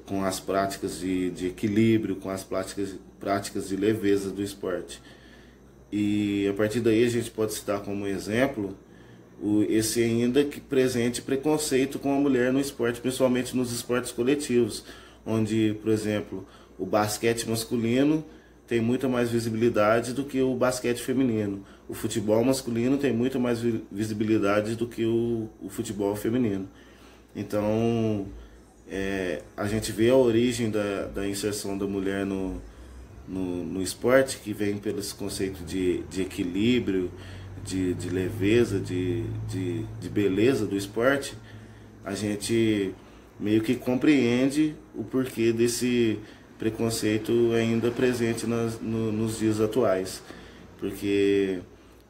com as práticas de equilíbrio, com as práticas de leveza do esporte. E a partir daí a gente pode citar como exemplo esse ainda que presente preconceito com a mulher no esporte, principalmente nos esportes coletivos, onde, por exemplo, o basquete masculino tem muita mais visibilidade do que o basquete feminino. O futebol masculino tem muito mais visibilidade do que o futebol feminino. Então, a gente vê a origem da inserção da mulher no esporte, que vem pelo conceito de equilíbrio, de leveza, de beleza do esporte. A gente meio que compreende o porquê desse preconceito ainda presente nos dias atuais, porque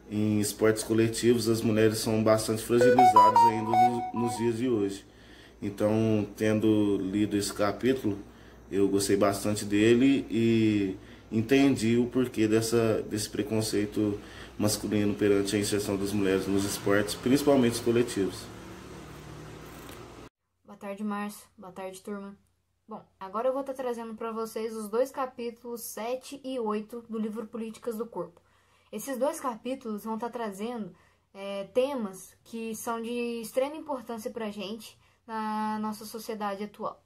em esportes coletivos as mulheres são bastante fragilizadas ainda nos dias de hoje. Então, tendo lido esse capítulo, eu gostei bastante dele e entendi o porquê desse preconceito masculino perante a inserção das mulheres nos esportes, principalmente os coletivos. Boa tarde, Márcio. Boa tarde, turma. Bom, agora eu vou estar trazendo para vocês os dois capítulos 7 e 8 do livro Políticas do Corpo. Esses dois capítulos vão estar trazendo temas que são de extrema importância para a gente na nossa sociedade atual.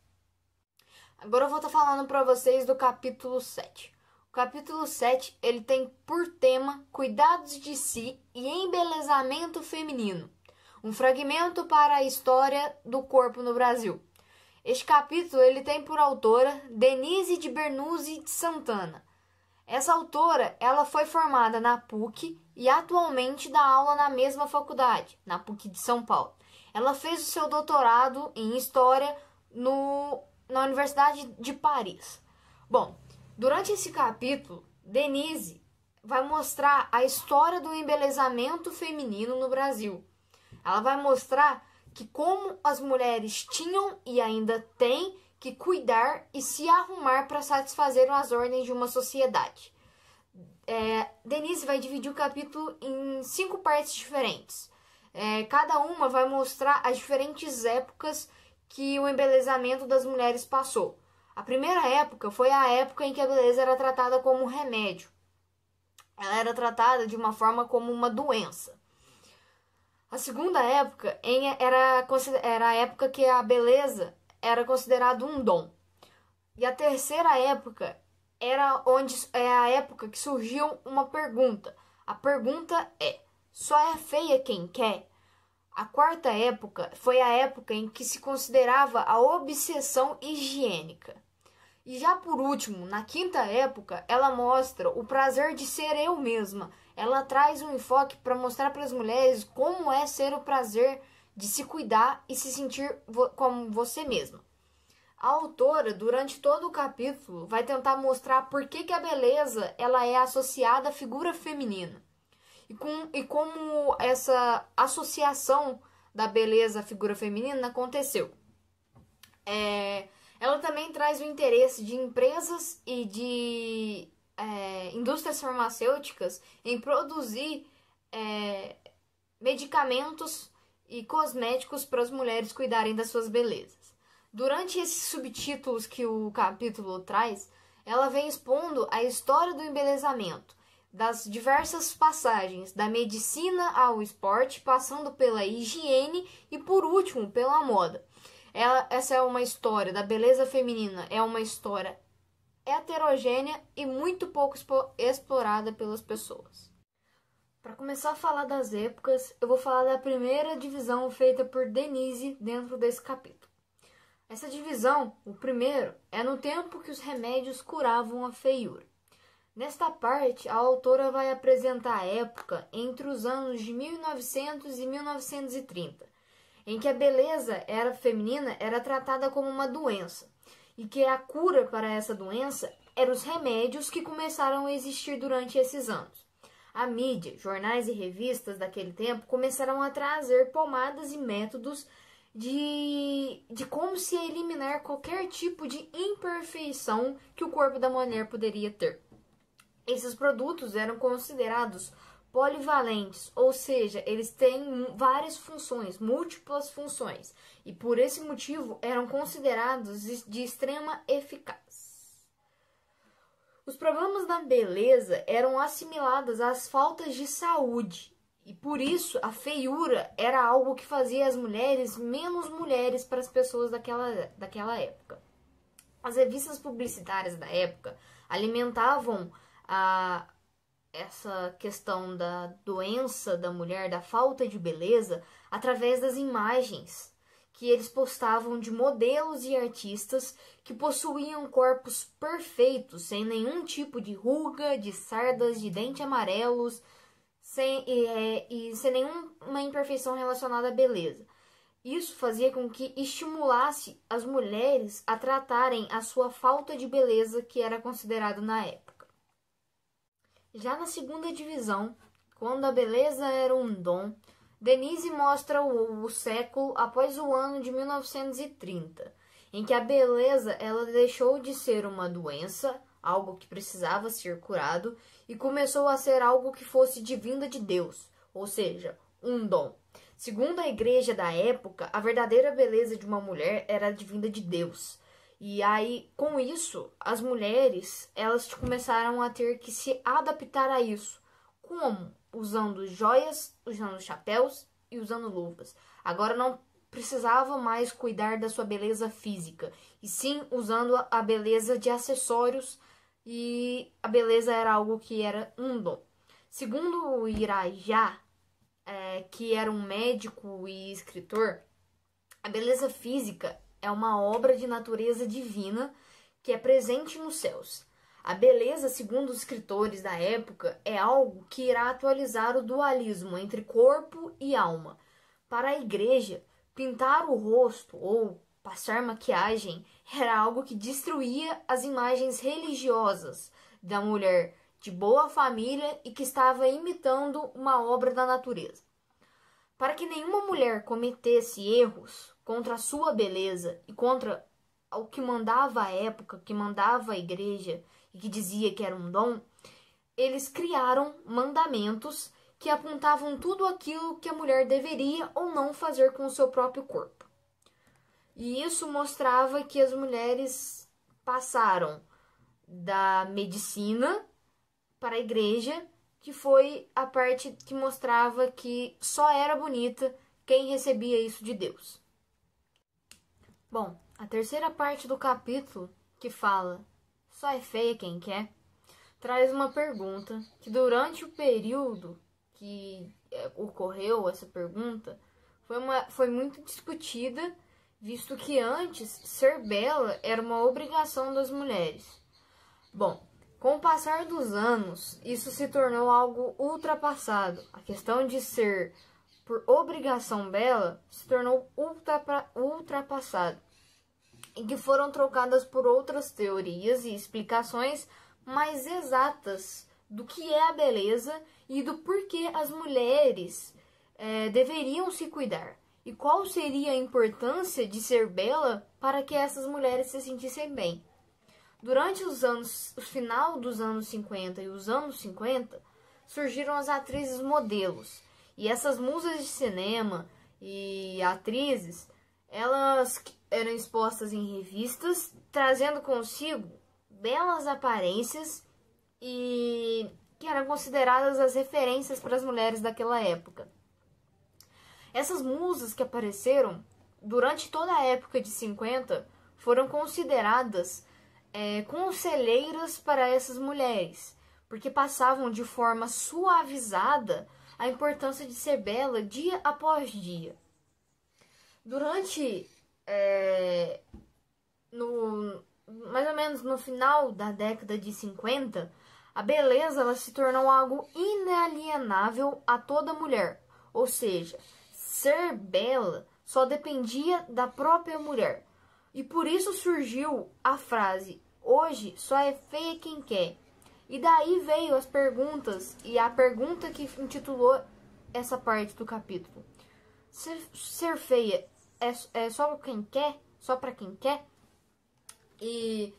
Agora eu vou estar falando para vocês do capítulo 7. O capítulo 7, ele tem por tema cuidados de si e embelezamento feminino. Um fragmento para a história do corpo no Brasil. Este capítulo ele tem por autora Denise de Bernuzzi de Santana. Essa autora ela foi formada na PUC e atualmente dá aula na mesma faculdade, na PUC de São Paulo. Ela fez o seu doutorado em História na Universidade de Paris. Bom, durante esse capítulo, Denise vai mostrar a história do embelezamento feminino no Brasil. Ela vai mostrar que como as mulheres tinham e ainda têm que cuidar e se arrumar para satisfazer as ordens de uma sociedade. Denise vai dividir o capítulo em 5 partes diferentes. Cada uma vai mostrar as diferentes épocas que o embelezamento das mulheres passou. A primeira época foi a época em que a beleza era tratada como um remédio. Ela era tratada de uma forma como uma doença. A segunda época era a época que a beleza era considerada um dom. E a terceira época era a época que surgiu uma pergunta. A pergunta é: só é feia quem quer? A quarta época foi a época em que se considerava a obsessão higiênica. E já por último, na quinta época, ela mostra o prazer de ser eu mesma. Ela traz um enfoque para mostrar para as mulheres como é ser o prazer de se cuidar e se sentir como você mesma. A autora, durante todo o capítulo, vai tentar mostrar por que a beleza ela é associada à figura feminina. E como essa associação da beleza à figura feminina aconteceu. Ela também traz o interesse de empresas e de indústrias farmacêuticas em produzir medicamentos e cosméticos para as mulheres cuidarem das suas belezas. Durante esses subtítulos que o capítulo traz, ela vem expondo a história do embelezamento, das diversas passagens da medicina ao esporte, passando pela higiene e, por último, pela moda. Essa é uma história da beleza feminina, é uma história heterogênea e muito pouco explorada pelas pessoas. Para começar a falar das épocas, eu vou falar da primeira divisão feita por Denise dentro desse capítulo. Essa divisão, o primeiro, é no tempo que os remédios curavam a feiura. Nesta parte, a autora vai apresentar a época entre os anos de 1900 e 1930, em que a beleza feminina era tratada como uma doença, e que a cura para essa doença eram os remédios que começaram a existir durante esses anos. A mídia, jornais e revistas daquele tempo começaram a trazer pomadas e métodos de como se eliminar qualquer tipo de imperfeição que o corpo da mulher poderia ter. Esses produtos eram considerados polivalentes, ou seja, eles têm várias funções, múltiplas funções, e por esse motivo eram considerados de extrema eficácia. Os problemas da beleza eram assimilados às faltas de saúde, e por isso a feiura era algo que fazia as mulheres menos mulheres para as pessoas daquela época. As revistas publicitárias da época alimentavam essa questão da doença da mulher, da falta de beleza, através das imagens que eles postavam de modelos e artistas que possuíam corpos perfeitos, sem nenhum tipo de ruga, de sardas, de dentes amarelos, sem nenhuma imperfeição relacionada à beleza. Isso fazia com que estimulasse as mulheres a tratarem a sua falta de beleza, que era considerado na época. Já na segunda divisão, quando a beleza era um dom, Denise mostra o século após o ano de 1930, em que a beleza ela deixou de ser uma doença, algo que precisava ser curado, e começou a ser algo que fosse divinda de Deus, ou seja, um dom. Segundo a igreja da época, a verdadeira beleza de uma mulher era advinda de Deus. E aí, com isso, as mulheres, elas começaram a ter que se adaptar a isso. Como? Usando joias, usando chapéus e usando luvas. Agora não precisava mais cuidar da sua beleza física, e sim usando a beleza de acessórios, e a beleza era algo que era um dom. Segundo o Irajá, que era um médico e escritor, a beleza física é uma obra de natureza divina que é presente nos céus. A beleza, segundo os escritores da época, é algo que irá atualizar o dualismo entre corpo e alma. Para a igreja, pintar o rosto ou passar maquiagem era algo que destruía as imagens religiosas da mulher de boa família e que estava imitando uma obra da natureza. Para que nenhuma mulher cometesse erros contra a sua beleza e contra o que mandava a época, que mandava a igreja e que dizia que era um dom, eles criaram mandamentos que apontavam tudo aquilo que a mulher deveria ou não fazer com o seu próprio corpo. E isso mostrava que as mulheres passaram da medicina para a igreja, que foi a parte que mostrava que só era bonita quem recebia isso de Deus. Bom, a terceira parte do capítulo, que fala "Só é feia quem quer", traz uma pergunta que durante o período que ocorreu essa pergunta foi muito discutida, visto que antes ser bela era uma obrigação das mulheres. Bom, com o passar dos anos, isso se tornou algo ultrapassado. A questão de ser por obrigação bela se tornou ultrapassado, e que foram trocadas por outras teorias e explicações mais exatas do que é a beleza e do porquê as mulheres deveriam se cuidar. E qual seria a importância de ser bela para que essas mulheres se sentissem bem. Durante o final dos anos 50 e os anos 50, surgiram as atrizes modelos. E essas musas de cinema e atrizes, elas eram expostas em revistas, trazendo consigo belas aparências e que eram consideradas as referências para as mulheres daquela época. Essas musas que apareceram durante toda a época de 50 foram consideradas conselheiras para essas mulheres, porque passavam de forma suavizada a importância de ser bela dia após dia. Durante, mais ou menos no final da década de 50, a beleza ela se tornou algo inalienável a toda mulher, ou seja, ser bela só dependia da própria mulher. E por isso surgiu a frase, hoje só é feia quem quer. E daí veio as perguntas, e a pergunta que intitulou essa parte do capítulo. Ser feia é só quem quer? Só para quem quer? E,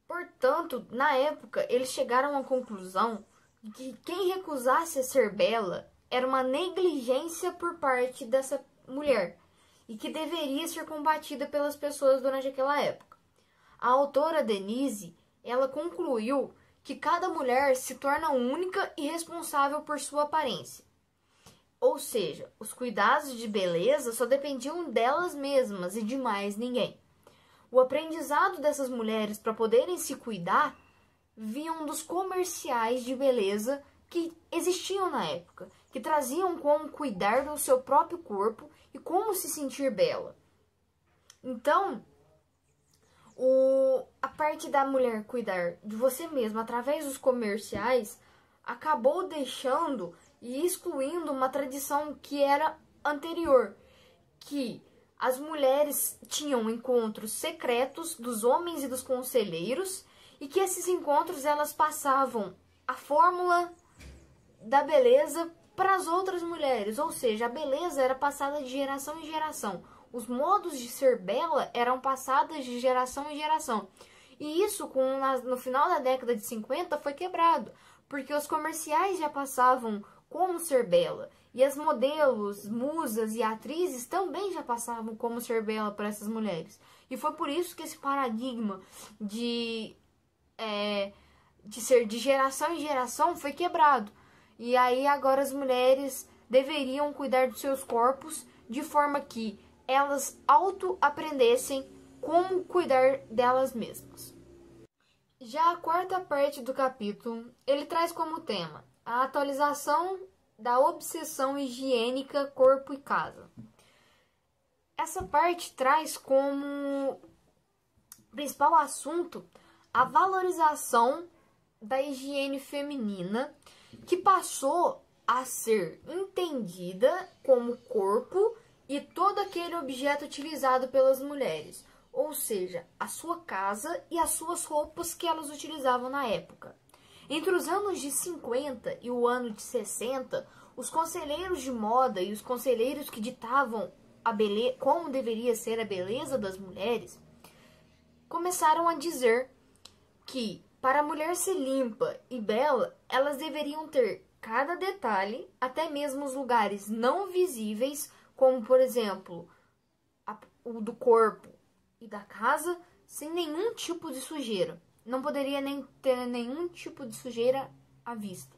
portanto, na época, eles chegaram à conclusão de que quem recusasse a ser bela era uma negligência por parte dessa mulher e que deveria ser combatida pelas pessoas durante aquela época. A autora Denise, ela concluiu que cada mulher se torna única e responsável por sua aparência. Ou seja, os cuidados de beleza só dependiam delas mesmas e de mais ninguém. O aprendizado dessas mulheres para poderem se cuidar vinham dos comerciais de beleza que existiam na época, que traziam como cuidar do seu próprio corpo e como se sentir bela. Então, a parte da mulher cuidar de você mesma através dos comerciais acabou deixando e excluindo uma tradição que era anterior, que as mulheres tinham encontros secretos dos homens e dos conselheiros e que esses encontros elas passavam a fórmula da beleza para as outras mulheres, ou seja, a beleza era passada de geração em geração. Os modos de ser bela eram passados de geração em geração. E isso, no final da década de 50, foi quebrado, porque os comerciais já passavam como ser bela. E as modelos, musas e atrizes também já passavam como ser bela para essas mulheres. E foi por isso que esse paradigma de ser de geração em geração foi quebrado. E aí agora as mulheres deveriam cuidar dos seus corpos de forma que elas auto-aprendessem como cuidar delas mesmas. Já a quarta parte do capítulo, ele traz como tema a atualização da obsessão higiênica corpo e casa. Essa parte traz como principal assunto a valorização da higiene feminina, que passou a ser entendida como corpo e todo aquele objeto utilizado pelas mulheres, ou seja, a sua casa e as suas roupas que elas utilizavam na época. Entre os anos de 50 e o ano de 60, os conselheiros de moda e os conselheiros que ditavam como deveria ser a beleza das mulheres, começaram a dizer que para a mulher ser limpa e bela, elas deveriam ter cada detalhe, até mesmo os lugares não visíveis, como por exemplo, o do corpo e da casa, sem nenhum tipo de sujeira. Não poderia nem ter nenhum tipo de sujeira à vista.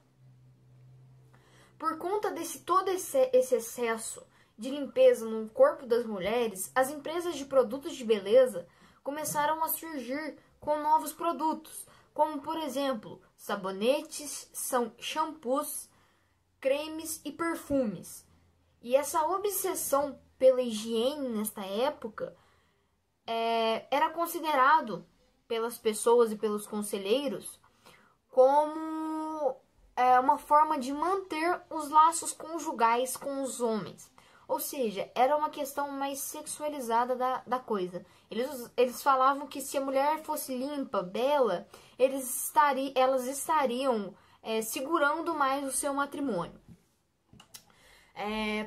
Por conta desse todo esse excesso de limpeza no corpo das mulheres, as empresas de produtos de beleza começaram a surgir com novos produtos, como por exemplo, sabonetes, shampoos, cremes e perfumes. E essa obsessão pela higiene nesta época era considerado pelas pessoas e pelos conselheiros como uma forma de manter os laços conjugais com os homens. Ou seja, era uma questão mais sexualizada da coisa. Eles falavam que se a mulher fosse limpa, bela, elas estariam segurando mais o seu matrimônio.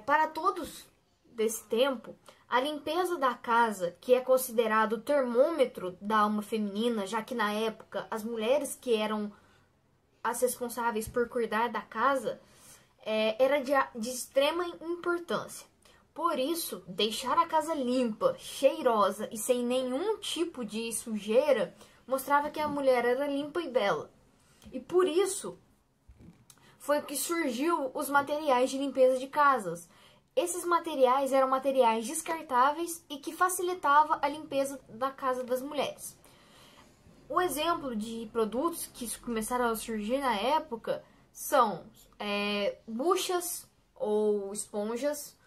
Para todos desse tempo, a limpeza da casa, que é considerado o termômetro da alma feminina, já que na época as mulheres que eram as responsáveis por cuidar da casa, era de extrema importância. Por isso, deixar a casa limpa, cheirosa e sem nenhum tipo de sujeira mostrava que a mulher era limpa e bela. E por isso foi que surgiu os materiais de limpeza de casas. Esses materiais eram materiais descartáveis e que facilitavam a limpeza da casa das mulheres. O exemplo de produtos que começaram a surgir na época são buchas ou esponjas,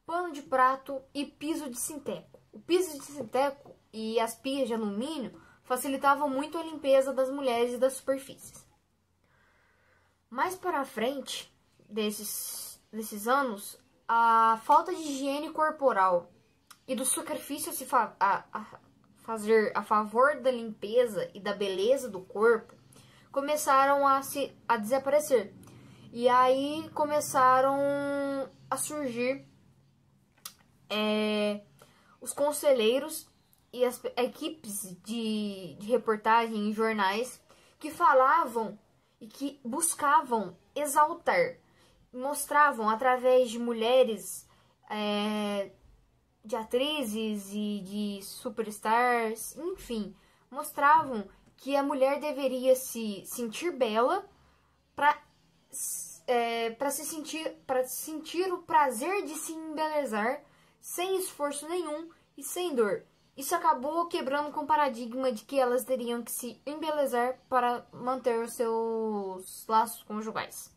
pano de prato e piso de sinteco. O piso de sinteco e as pias de alumínio facilitavam muito a limpeza das mulheres e das superfícies. Mais para frente desses anos, a falta de higiene corporal e do sacrifício a fazer a favor da limpeza e da beleza do corpo começaram a desaparecer. E aí começaram a surgir os conselheiros e as equipes de reportagem em jornais que falavam e que buscavam exaltar, mostravam através de mulheres, de atrizes e de superstars, enfim, mostravam que a mulher deveria se sentir bela para sentir o prazer de se embelezar sem esforço nenhum e sem dor. Isso acabou quebrando com o paradigma de que elas teriam que se embelezar para manter os seus laços conjugais.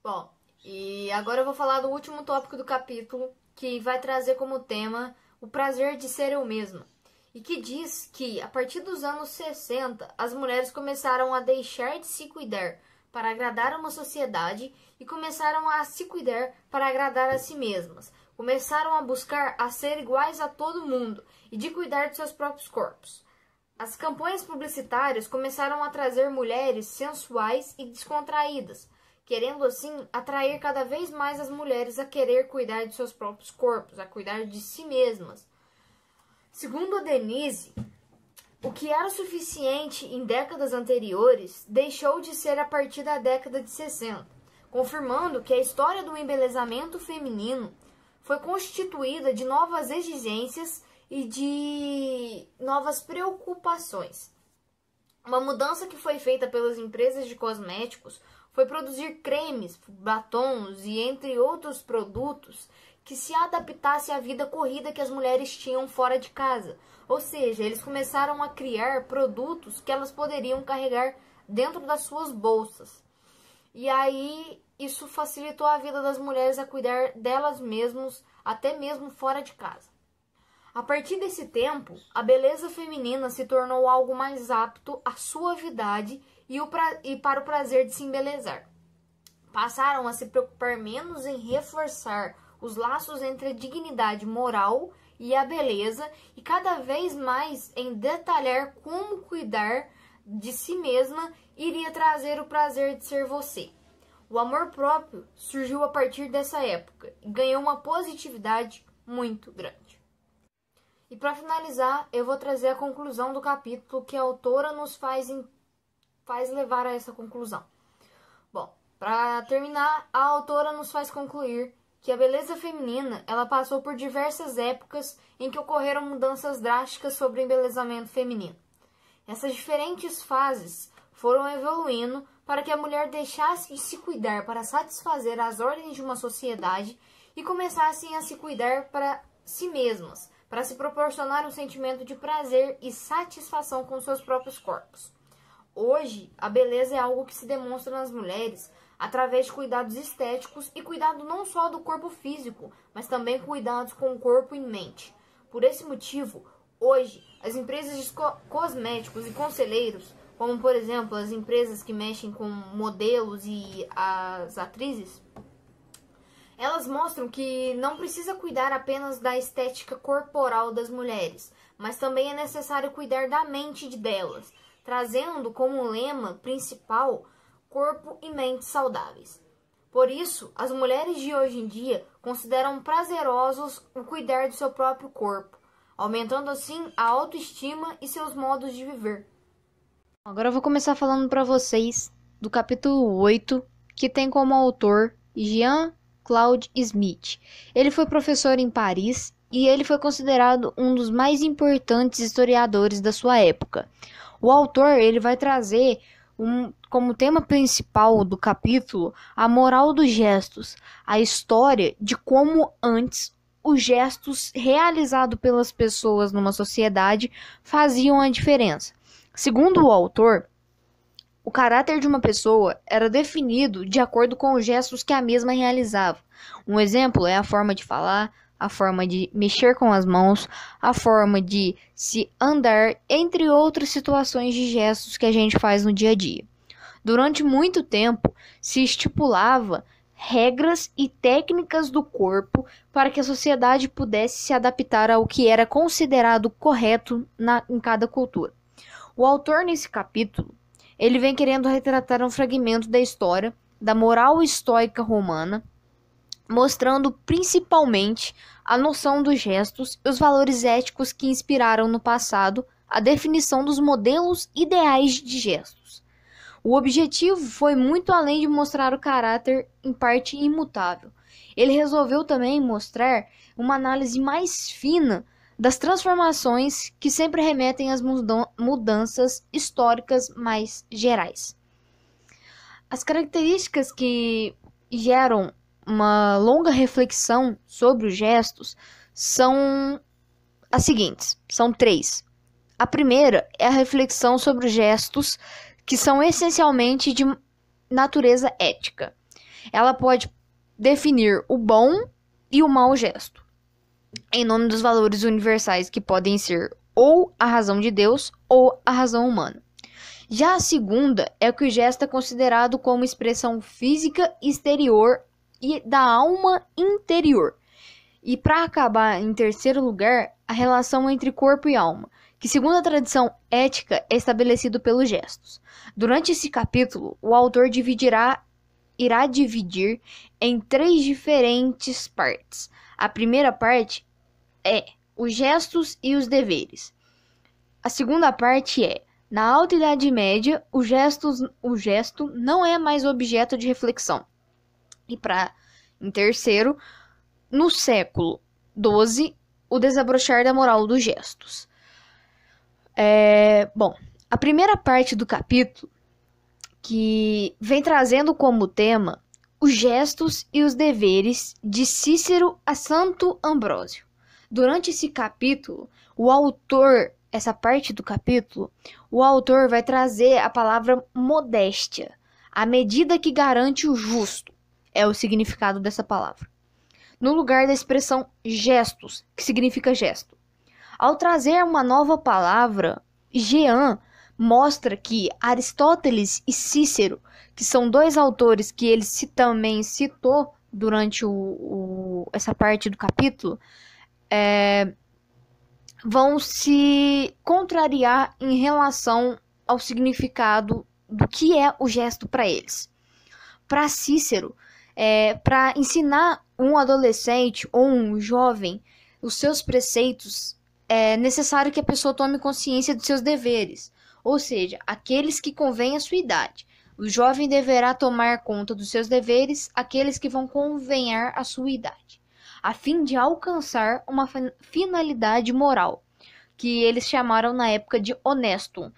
Bom, e agora eu vou falar do último tópico do capítulo, que vai trazer como tema o prazer de ser eu mesma. E que diz que, a partir dos anos 60, as mulheres começaram a deixar de se cuidar para agradar uma sociedade e começaram a se cuidar para agradar a si mesmas. Começaram a buscar a ser iguais a todo mundo e de cuidar de seus próprios corpos. As campanhas publicitárias começaram a trazer mulheres sensuais e descontraídas, querendo assim atrair cada vez mais as mulheres a querer cuidar de seus próprios corpos, a cuidar de si mesmas. Segundo a Denise, o que era suficiente em décadas anteriores deixou de ser a partir da década de 60, confirmando que a história do embelezamento feminino foi constituída de novas exigências e de novas preocupações. Uma mudança que foi feita pelas empresas de cosméticos foi produzir cremes, batons e entre outros produtos que se adaptassem à vida corrida que as mulheres tinham fora de casa. Ou seja, eles começaram a criar produtos que elas poderiam carregar dentro das suas bolsas. E aí isso facilitou a vida das mulheres a cuidar delas mesmas, até mesmo fora de casa. A partir desse tempo, a beleza feminina se tornou algo mais apto à suavidade e para o prazer de se embelezar. Passaram a se preocupar menos em reforçar os laços entre a dignidade moral e a beleza e cada vez mais em detalhar como cuidar de si mesma iria trazer o prazer de ser você. O amor próprio surgiu a partir dessa época e ganhou uma positividade muito grande. E para finalizar, eu vou trazer a conclusão do capítulo que a autora nos faz levar a essa conclusão. Bom, para terminar, a autora nos faz concluir que a beleza feminina ela passou por diversas épocas em que ocorreram mudanças drásticas sobre o embelezamento feminino. Essas diferentes fases foram evoluindo para que a mulher deixasse de se cuidar para satisfazer as ordens de uma sociedade e começassem a se cuidar para si mesmas, para se proporcionar um sentimento de prazer e satisfação com seus próprios corpos. Hoje, a beleza é algo que se demonstra nas mulheres através de cuidados estéticos e cuidado não só do corpo físico, mas também cuidados com o corpo e mente. Por esse motivo, hoje, as empresas de cosméticos e conselheiros, como por exemplo as empresas que mexem com modelos e as atrizes, elas mostram que não precisa cuidar apenas da estética corporal das mulheres, mas também é necessário cuidar da mente delas, trazendo como lema principal corpo e mente saudáveis. Por isso, as mulheres de hoje em dia consideram prazerosos o cuidar do seu próprio corpo, aumentando assim a autoestima e seus modos de viver. Agora eu vou começar falando para vocês do capítulo 8, que tem como autor Jean Claude Smith. Ele foi professor em Paris e ele foi considerado um dos mais importantes historiadores da sua época. O autor ele vai trazer como tema principal do capítulo a moral dos gestos, a história de como antes os gestos realizados pelas pessoas numa sociedade faziam a diferença. Segundo o autor, o caráter de uma pessoa era definido de acordo com os gestos que a mesma realizava. Um exemplo é a forma de falar, a forma de mexer com as mãos, a forma de se andar, entre outras situações de gestos que a gente faz no dia a dia. Durante muito tempo, se estipulava regras e técnicas do corpo para que a sociedade pudesse se adaptar ao que era considerado correto em cada cultura. O autor, nesse capítulo, ele vem querendo retratar um fragmento da história da moral estoica romana, mostrando principalmente a noção dos gestos e os valores éticos que inspiraram no passado a definição dos modelos ideais de gestos. O objetivo foi muito além de mostrar o caráter em parte imutável. Ele resolveu também mostrar uma análise mais fina das transformações que sempre remetem às mudanças históricas mais gerais. As características que geram uma longa reflexão sobre os gestos são as seguintes, são 3. A primeira é a reflexão sobre os gestos que são essencialmente de natureza ética. Ela pode definir o bom e o mau gesto, em nome dos valores universais que podem ser ou a razão de Deus ou a razão humana. Já a segunda é que o gesto é considerado como expressão física exterior e da alma interior. E para acabar em terceiro lugar, a relação entre corpo e alma, que segundo a tradição ética é estabelecido pelos gestos. Durante esse capítulo, o autor irá dividir em 3 diferentes partes. A primeira parte é os gestos e os deveres. A segunda parte é, na Alta Idade Média, o gesto não é mais objeto de reflexão. E em terceiro, no século XII, o desabrochar da moral dos gestos. A primeira parte do capítulo, que vem trazendo como tema os gestos e os deveres de Cícero a Santo Ambrósio. Durante esse capítulo, essa parte do capítulo, o autor vai trazer a palavra modéstia, a medida que garante o justo, é o significado dessa palavra, no lugar da expressão gestos, que significa gesto. Ao trazer uma nova palavra, Jean mostra que Aristóteles e Cícero, que são 2 autores que ele também citou durante essa parte do capítulo, vão se contrariar em relação ao significado do que é o gesto para eles. Para Cícero, para ensinar um adolescente ou um jovem os seus preceitos, é necessário que a pessoa tome consciência dos seus deveres, ou seja, aqueles que convêm à sua idade. O jovem deverá tomar conta dos seus deveres, aqueles que vão convenhar à sua idade, a fim de alcançar uma finalidade moral, que eles chamaram na época de honestum,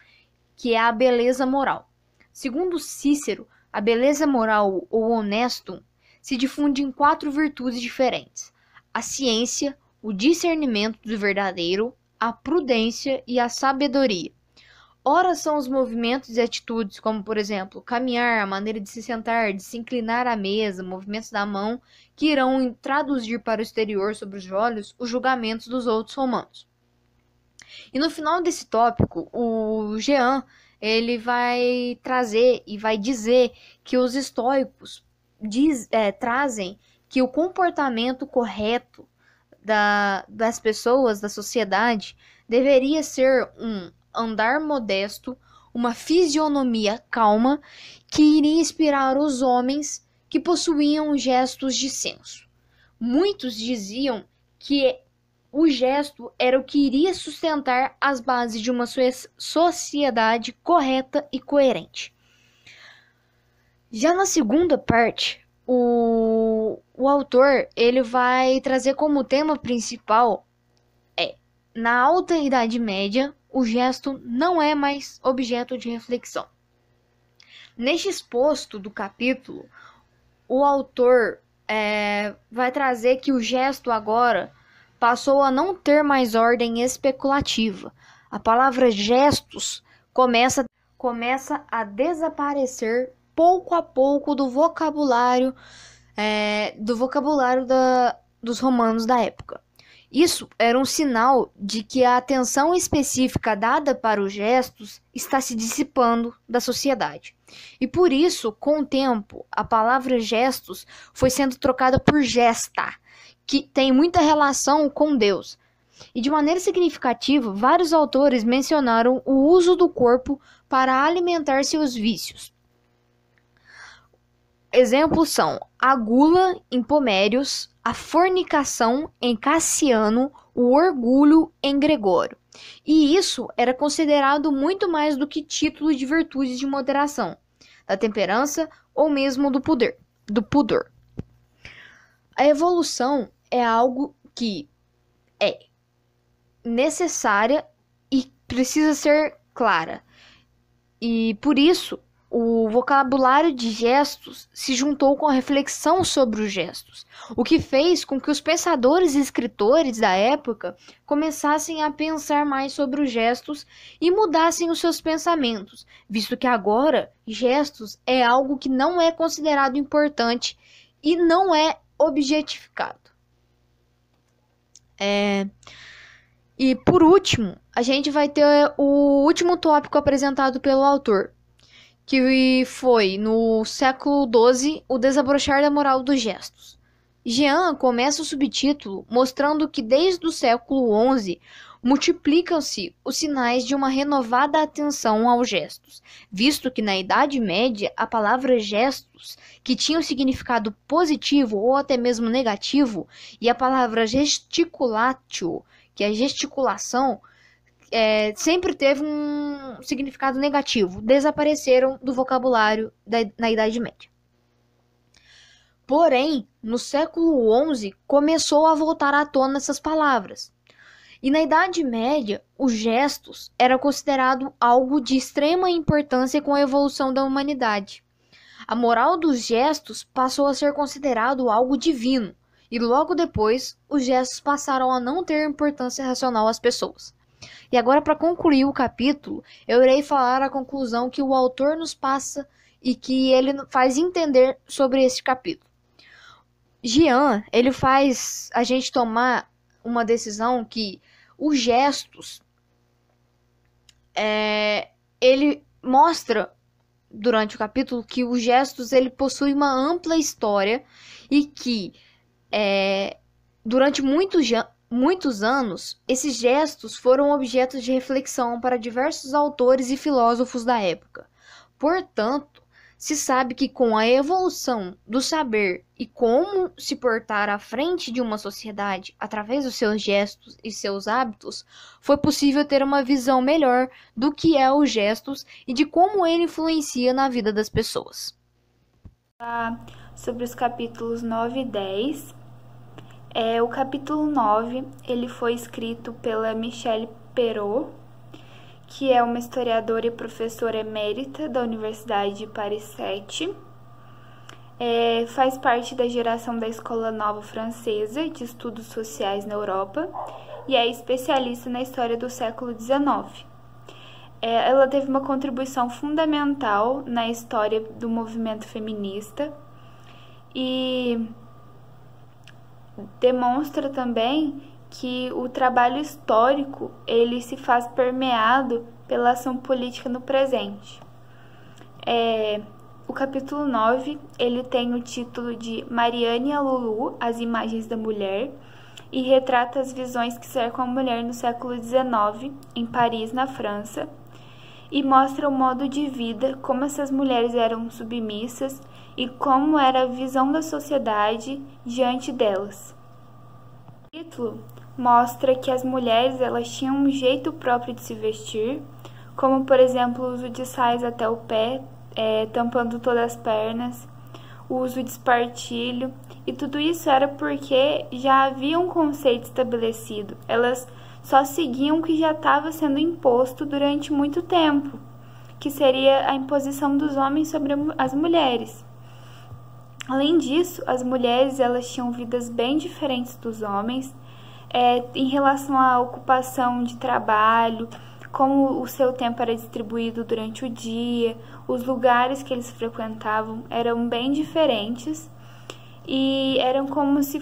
que é a beleza moral. Segundo Cícero, a beleza moral ou honestum se difunde em 4 virtudes diferentes: a ciência, o discernimento do verdadeiro, a prudência e a sabedoria. Ora são os movimentos e atitudes, como por exemplo, caminhar, a maneira de se sentar, de se inclinar à mesa, movimentos da mão, que irão traduzir para o exterior sobre os olhos os julgamentos dos outros romanos. E no final desse tópico, o Jean ele vai trazer e vai dizer que os estoicos trazem que o comportamento correto das pessoas, da sociedade, deveria ser um andar modesto, uma fisionomia calma, que iria inspirar os homens que possuíam gestos de senso. Muitos diziam que o gesto era o que iria sustentar as bases de uma sociedade correta e coerente. Já na segunda parte, o o autor ele vai trazer como tema principal na Alta Idade Média, o gesto não é mais objeto de reflexão. Neste exposto do capítulo, o autor vai trazer que o gesto agora passou a não ter mais ordem especulativa. A palavra gestos começa a desaparecer pouco a pouco do vocabulário dos romanos da época. Isso era um sinal de que a atenção específica dada para os gestos está se dissipando da sociedade. E por isso, com o tempo, a palavra gestos foi sendo trocada por gesta, que tem muita relação com Deus. E de maneira significativa, vários autores mencionaram o uso do corpo para alimentar seus vícios. Exemplos são a gula em Pomérios, a fornicação em Cassiano, o orgulho em Gregório. E isso era considerado muito mais do que título de virtudes de moderação, da temperança ou mesmo do pudor. A evolução é algo que é necessária e precisa ser clara. E por isso, o vocabulário de gestos se juntou com a reflexão sobre os gestos, o que fez com que os pensadores e escritores da época começassem a pensar mais sobre os gestos e mudassem os seus pensamentos, visto que agora gestos é algo que não é considerado importante e não é objetificado. E por último, a gente vai ter o último tópico apresentado pelo autor, que foi, no século XII, o desabrochar da moral dos gestos. Jean começa o subtítulo mostrando que desde o século XI multiplicam-se os sinais de uma renovada atenção aos gestos, visto que na Idade Média a palavra gestos, que tinha um significado positivo ou até mesmo negativo, e a palavra gesticulatio, que é gesticulação, sempre teve um significado negativo, desapareceram do vocabulário na Idade Média. Porém, no século XI, começou a voltar à tona essas palavras. E na Idade Média, os gestos eram considerados algo de extrema importância com a evolução da humanidade. A moral dos gestos passou a ser considerado algo divino, e logo depois, os gestos passaram a não ter importância racional às pessoas. E agora, para concluir o capítulo, eu irei falar a conclusão que o autor nos passa e que ele faz entender sobre este capítulo. Jean, ele faz a gente tomar uma decisão que os gestos, ele mostra durante o capítulo que os gestos ele possui uma ampla história e que durante muitos anos, esses gestos foram objeto de reflexão para diversos autores e filósofos da época. Portanto, se sabe que com a evolução do saber e como se portar à frente de uma sociedade através dos seus gestos e seus hábitos, foi possível ter uma visão melhor do que é os gestos e de como ele influencia na vida das pessoas. Sobre os capítulos 9 e 10. O capítulo 9 ele foi escrito pela Michelle Perrault, que é uma historiadora e professora emérita da Universidade de Paris 7. Faz parte da geração da Escola Nova Francesa de Estudos Sociais na Europa e é especialista na história do século XIX. Ela teve uma contribuição fundamental na história do movimento feminista e demonstra também que o trabalho histórico ele se faz permeado pela ação política no presente. O capítulo 9 ele tem o título de Marianne e a Lulu, as imagens da mulher, e retrata as visões que cercam a mulher no século XIX, em Paris, na França, e mostra o modo de vida, como essas mulheres eram submissas e como era a visão da sociedade diante delas. O título mostra que as mulheres elas tinham um jeito próprio de se vestir, como por exemplo o uso de saias até o pé, tampando todas as pernas, o uso de espartilho, e tudo isso era porque já havia um conceito estabelecido. Elas só seguiam o que já estava sendo imposto durante muito tempo, que seria a imposição dos homens sobre as mulheres. Além disso, as mulheres elas tinham vidas bem diferentes dos homens, em relação à ocupação de trabalho, como o seu tempo era distribuído durante o dia, os lugares que eles frequentavam eram bem diferentes e eram como se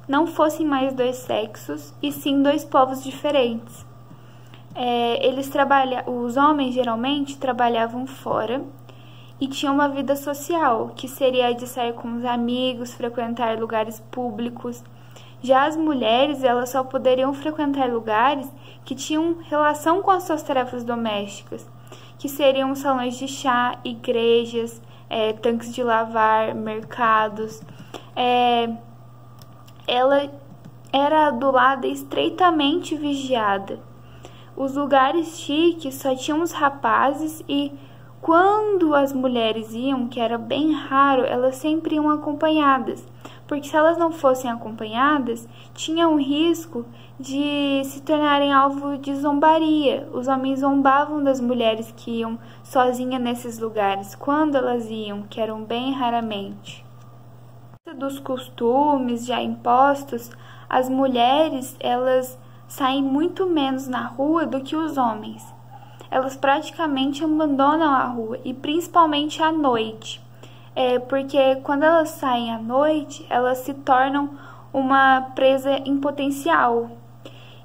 não fossem mais dois sexos, e sim dois povos diferentes. Os homens geralmente trabalhavam fora e tinham uma vida social, que seria a de sair com os amigos, frequentar lugares públicos. Já as mulheres, elas só poderiam frequentar lugares que tinham relação com as suas tarefas domésticas, que seriam salões de chá, igrejas, tanques de lavar, mercados. Ela era adulada e estreitamente vigiada. Os lugares chiques só tinham os rapazes e, quando as mulheres iam, que era bem raro, elas sempre iam acompanhadas, porque se elas não fossem acompanhadas, tinha um risco de se tornarem alvo de zombaria. Os homens zombavam das mulheres que iam sozinhas nesses lugares, quando elas iam, que eram bem raramente. Dos costumes já impostos, as mulheres elas saem muito menos na rua do que os homens. Elas praticamente abandonam a rua, e principalmente à noite. Porque quando elas saem à noite, elas se tornam uma presa em potencial.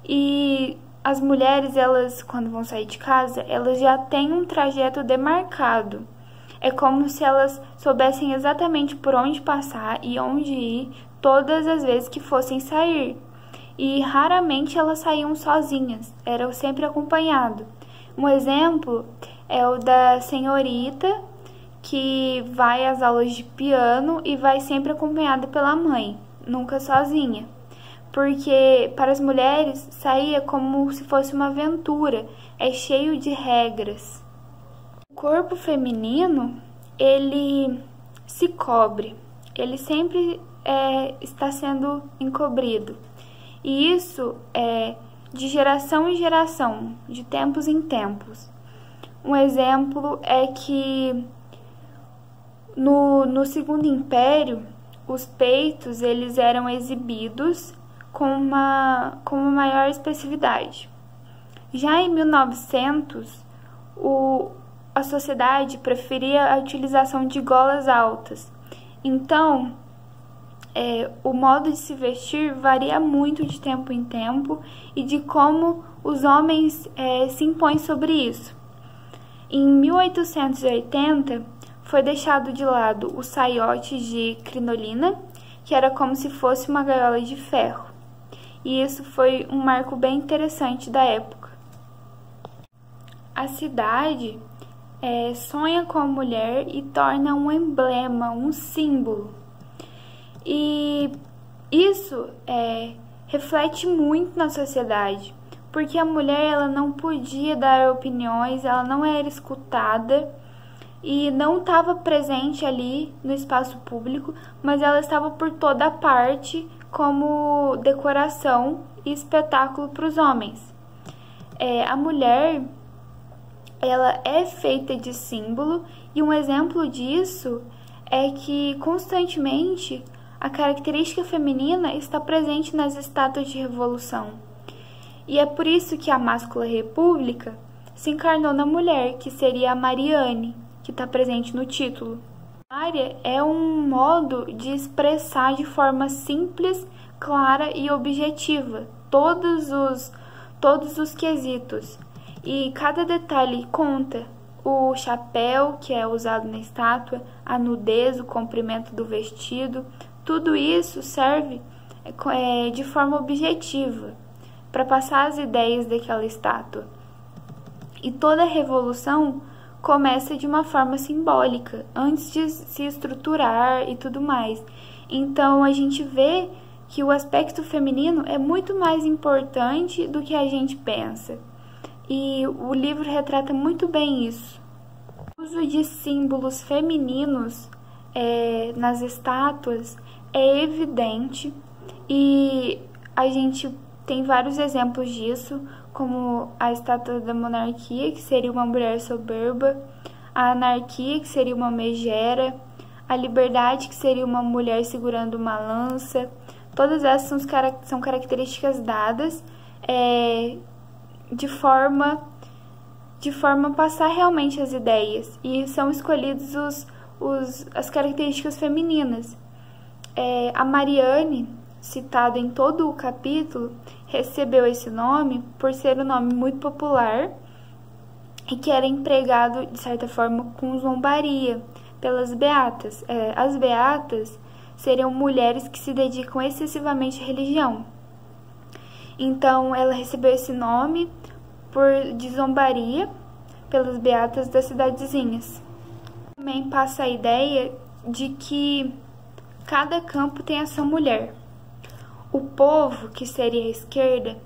E as mulheres, elas, quando vão sair de casa, elas já têm um trajeto demarcado. É como se elas soubessem exatamente por onde passar e onde ir todas as vezes que fossem sair. E raramente elas saíam sozinhas, eram sempre acompanhadas. Um exemplo é o da senhorita, que vai às aulas de piano e vai sempre acompanhada pela mãe, nunca sozinha. Porque para as mulheres saía como se fosse uma aventura, é cheio de regras. O corpo feminino, ele se cobre, ele sempre está sendo encobrido. E isso é de geração em geração, de tempos em tempos. Um exemplo é que no Segundo Império, os peitos eles eram exibidos com uma maior expressividade. Já em 1900, a sociedade preferia a utilização de golas altas. Então, o modo de se vestir varia muito de tempo em tempo e de como os homens se impõem sobre isso. Em 1880, foi deixado de lado o saiote de crinolina, que era como se fosse uma gaiola de ferro. E isso foi um marco bem interessante da época. A cidade sonha com a mulher e torna um emblema, um símbolo. E isso reflete muito na sociedade, porque a mulher ela não podia dar opiniões, ela não era escutada e não estava presente ali no espaço público, mas ela estava por toda parte como decoração e espetáculo para os homens. A mulher ela é feita de símbolo, e um exemplo disso é que constantemente a característica feminina está presente nas estátuas de revolução. E é por isso que a Máscula República se encarnou na mulher, que seria a Mariane, que está presente no título. Maria é um modo de expressar de forma simples, clara e objetiva todos os quesitos. E cada detalhe conta. O chapéu que é usado na estátua, a nudez, o comprimento do vestido, tudo isso serve de forma objetiva para passar as ideias daquela estátua. E toda revolução começa de uma forma simbólica, antes de se estruturar e tudo mais. Então a gente vê que o aspecto feminino é muito mais importante do que a gente pensa. E o livro retrata muito bem isso. O uso de símbolos femininos nas estátuas é evidente, e a gente tem vários exemplos disso, como a estátua da monarquia, que seria uma mulher soberba, a anarquia, que seria uma megera, a liberdade, que seria uma mulher segurando uma lança. Todas essas são características dadas de forma a passar realmente as ideias, e são escolhidos as características femininas. A Mariane, citada em todo o capítulo, recebeu esse nome por ser um nome muito popular e que era empregado, de certa forma, com zombaria pelas beatas. As beatas seriam mulheres que se dedicam excessivamente à religião. Então, ela recebeu esse nome de zombaria pelas beatas das cidadezinhas. Também passa a ideia de que cada campo tem a sua mulher. O povo, que seria a esquerda,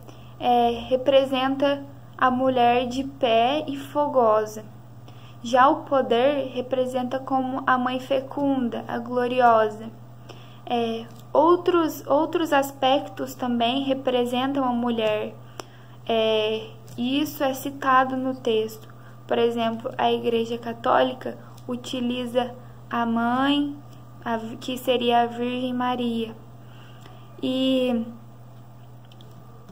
representa a mulher de pé e fogosa. Já o poder representa como a mãe fecunda, a gloriosa. Outros aspectos também representam a mulher, e isso é citado no texto. Por exemplo, a Igreja Católica utiliza a mãe, que seria a Virgem Maria. E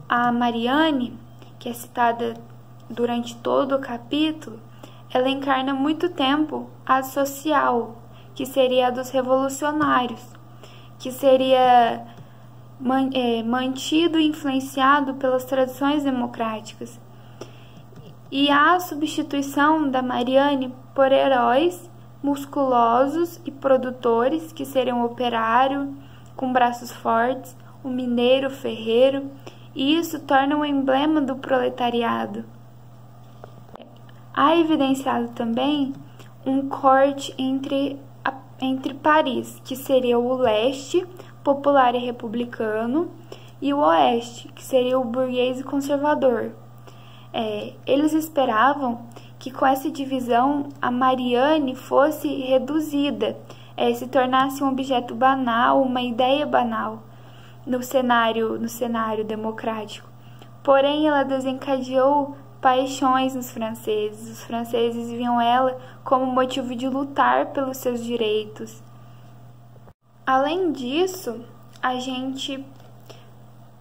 a Mariane, que é citada durante todo o capítulo, ela encarna muito tempo a social, que seria a dos revolucionários, que seria mantido e influenciado pelas tradições democráticas. E há a substituição da Mariane por heróis musculosos e produtores, que seriam o operário com braços fortes, o mineiro, o ferreiro, e isso torna um emblema do proletariado. Há evidenciado também um corte entre Paris, que seria o leste, popular e republicano, e o oeste, que seria o burguês e conservador. Eles esperavam que com essa divisão a Mariane fosse reduzida, se tornasse um objeto banal, uma ideia banal no cenário democrático. Porém, ela desencadeou paixões nos franceses. Os franceses viam ela como motivo de lutar pelos seus direitos. Além disso, a gente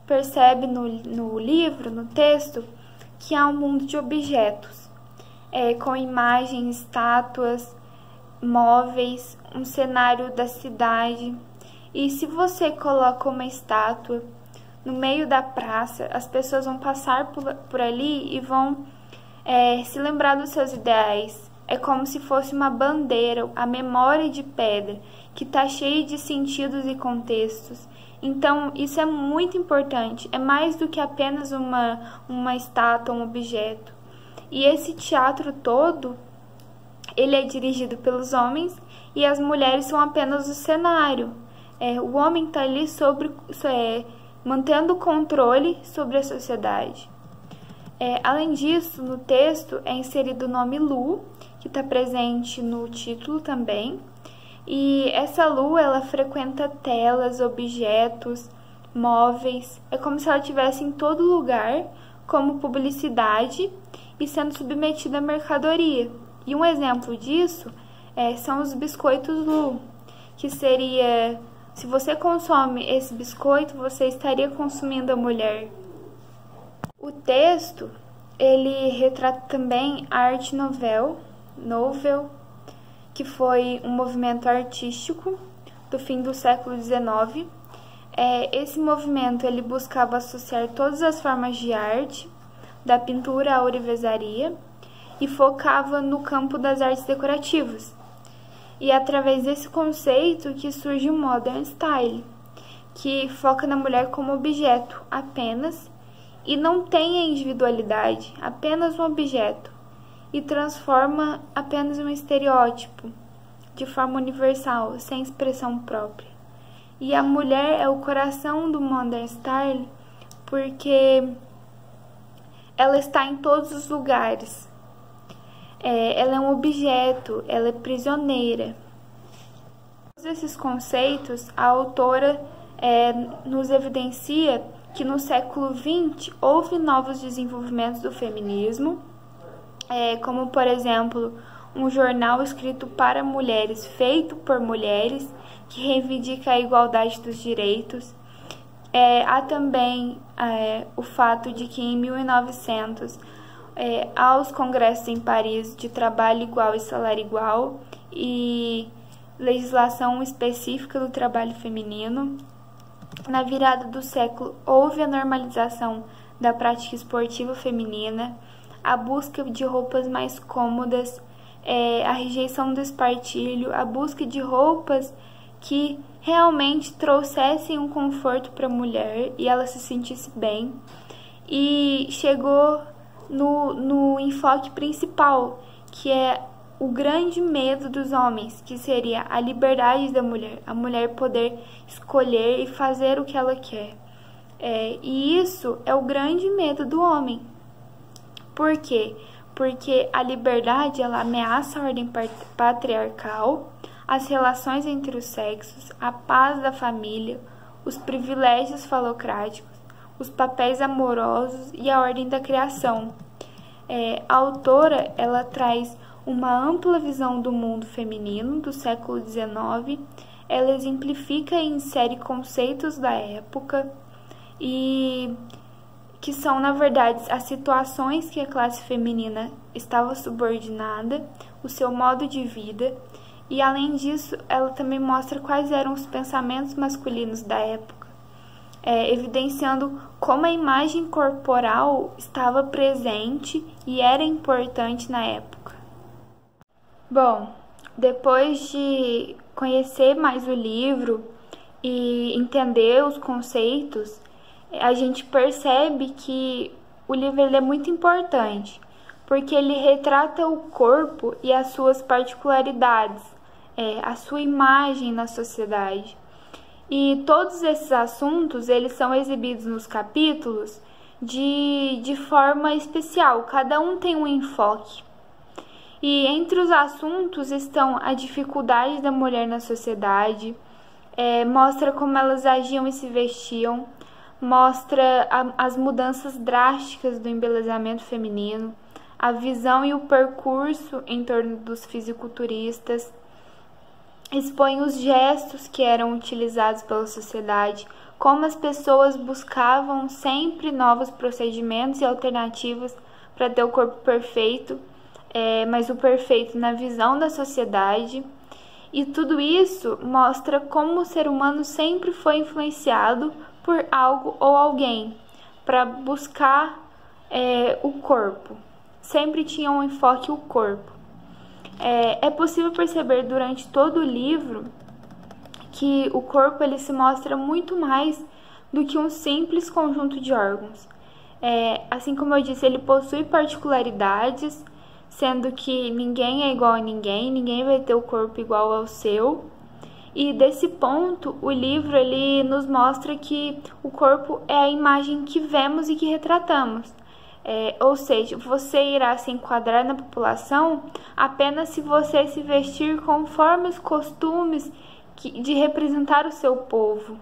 percebe no livro, no texto, que há um mundo de objetos, com imagens, estátuas, móveis, um cenário da cidade. E se você coloca uma estátua no meio da praça, as pessoas vão passar por ali e vão se lembrar dos seus ideais. É como se fosse uma bandeira, a memória de pedra, que está cheia de sentidos e contextos. Então, isso é muito importante, é mais do que apenas uma estátua, um objeto. E esse teatro todo, ele é dirigido pelos homens e as mulheres são apenas o cenário. O homem está ali mantendo o controle sobre a sociedade. Além disso, no texto é inserido o nome Lu, que está presente no título também. E essa Lu, ela frequenta telas, objetos, móveis. É como se ela estivesse em todo lugar, como publicidade, e sendo submetida à mercadoria. E um exemplo disso são os biscoitos Lu, que seria... Se você consome esse biscoito, você estaria consumindo a mulher. O texto, ele retrata também a arte novel, que foi um movimento artístico do fim do século XIX. Esse movimento, ele buscava associar todas as formas de arte, da pintura à ourivesaria, e focava no campo das artes decorativas. E é através desse conceito que surge o Modern Style, que foca na mulher como objeto apenas e não tem a individualidade, apenas um objeto, e transforma apenas um estereótipo de forma universal, sem expressão própria. E a mulher é o coração do Modern Style porque ela está em todos os lugares. Ela é um objeto, ela é prisioneira. Todos esses conceitos, a autora nos evidencia que no século XX houve novos desenvolvimentos do feminismo, como, por exemplo, um jornal escrito para mulheres, feito por mulheres, que reivindica a igualdade dos direitos. Há também o fato de que em 1900 há os congressos em Paris de trabalho igual e salário igual e legislação específica do trabalho feminino. Na virada do século houve a normalização da prática esportiva feminina, a busca de roupas mais cômodas, a rejeição do espartilho, a busca de roupas que realmente trouxessem um conforto para a mulher e ela se sentisse bem. E chegou no enfoque principal, que é o grande medo dos homens, que seria a liberdade da mulher, a mulher poder escolher e fazer o que ela quer. E isso é o grande medo do homem. Por quê? Porque a liberdade, ela ameaça a ordem patriarcal, as relações entre os sexos, a paz da família, os privilégios falocráticos, os papéis amorosos e a ordem da criação. A autora, ela traz uma ampla visão do mundo feminino do século XIX, ela exemplifica e insere conceitos da época e que são, na verdade, as situações que a classe feminina estava subordinada, o seu modo de vida, e além disso, ela também mostra quais eram os pensamentos masculinos da época, evidenciando como a imagem corporal estava presente e era importante na época. Bom, depois de conhecer mais o livro e entender os conceitos, a gente percebe que o livro é muito importante, porque ele retrata o corpo e as suas particularidades, a sua imagem na sociedade. E todos esses assuntos, eles são exibidos nos capítulos de forma especial, cada um tem um enfoque. E entre os assuntos estão a dificuldade da mulher na sociedade, mostra como elas agiam e se vestiam, mostra as mudanças drásticas do embelezamento feminino, a visão e o percurso em torno dos fisiculturistas, expõe os gestos que eram utilizados pela sociedade, como as pessoas buscavam sempre novos procedimentos e alternativas para ter o corpo perfeito, mas o perfeito na visão da sociedade. E tudo isso mostra como o ser humano sempre foi influenciado por algo ou alguém para buscar o corpo. Sempre tinha um enfoque o corpo. É possível perceber durante todo o livro que o corpo ele se mostra muito mais do que um simples conjunto de órgãos. Assim como eu disse, ele possui particularidades, sendo que ninguém é igual a ninguém, ninguém vai ter o corpo igual ao seu. E desse ponto, o livro ele nos mostra que o corpo é a imagem que vemos e que retratamos. Ou seja, você irá se enquadrar na população apenas se você se vestir conforme os costumes de representar o seu povo.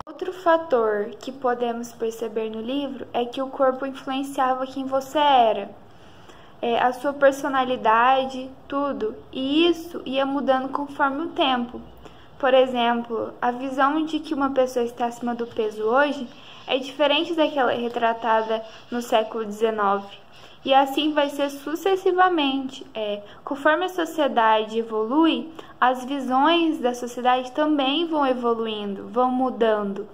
Outro fator que podemos perceber no livro é que o corpo influenciava quem você era. A sua personalidade, tudo, e isso ia mudando conforme o tempo. Por exemplo, a visão de que uma pessoa está acima do peso hoje é diferente daquela retratada no século XIX. E assim vai ser sucessivamente. Conforme a sociedade evolui, as visões da sociedade também vão evoluindo, vão mudando.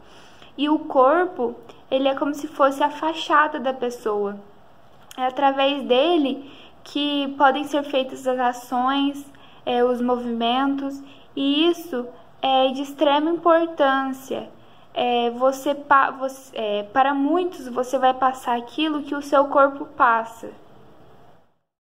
E o corpo, ele é como se fosse a fachada da pessoa. É através dele que podem ser feitas as ações, os movimentos, e isso é de extrema importância. Para muitos, você vai passar aquilo que o seu corpo passa.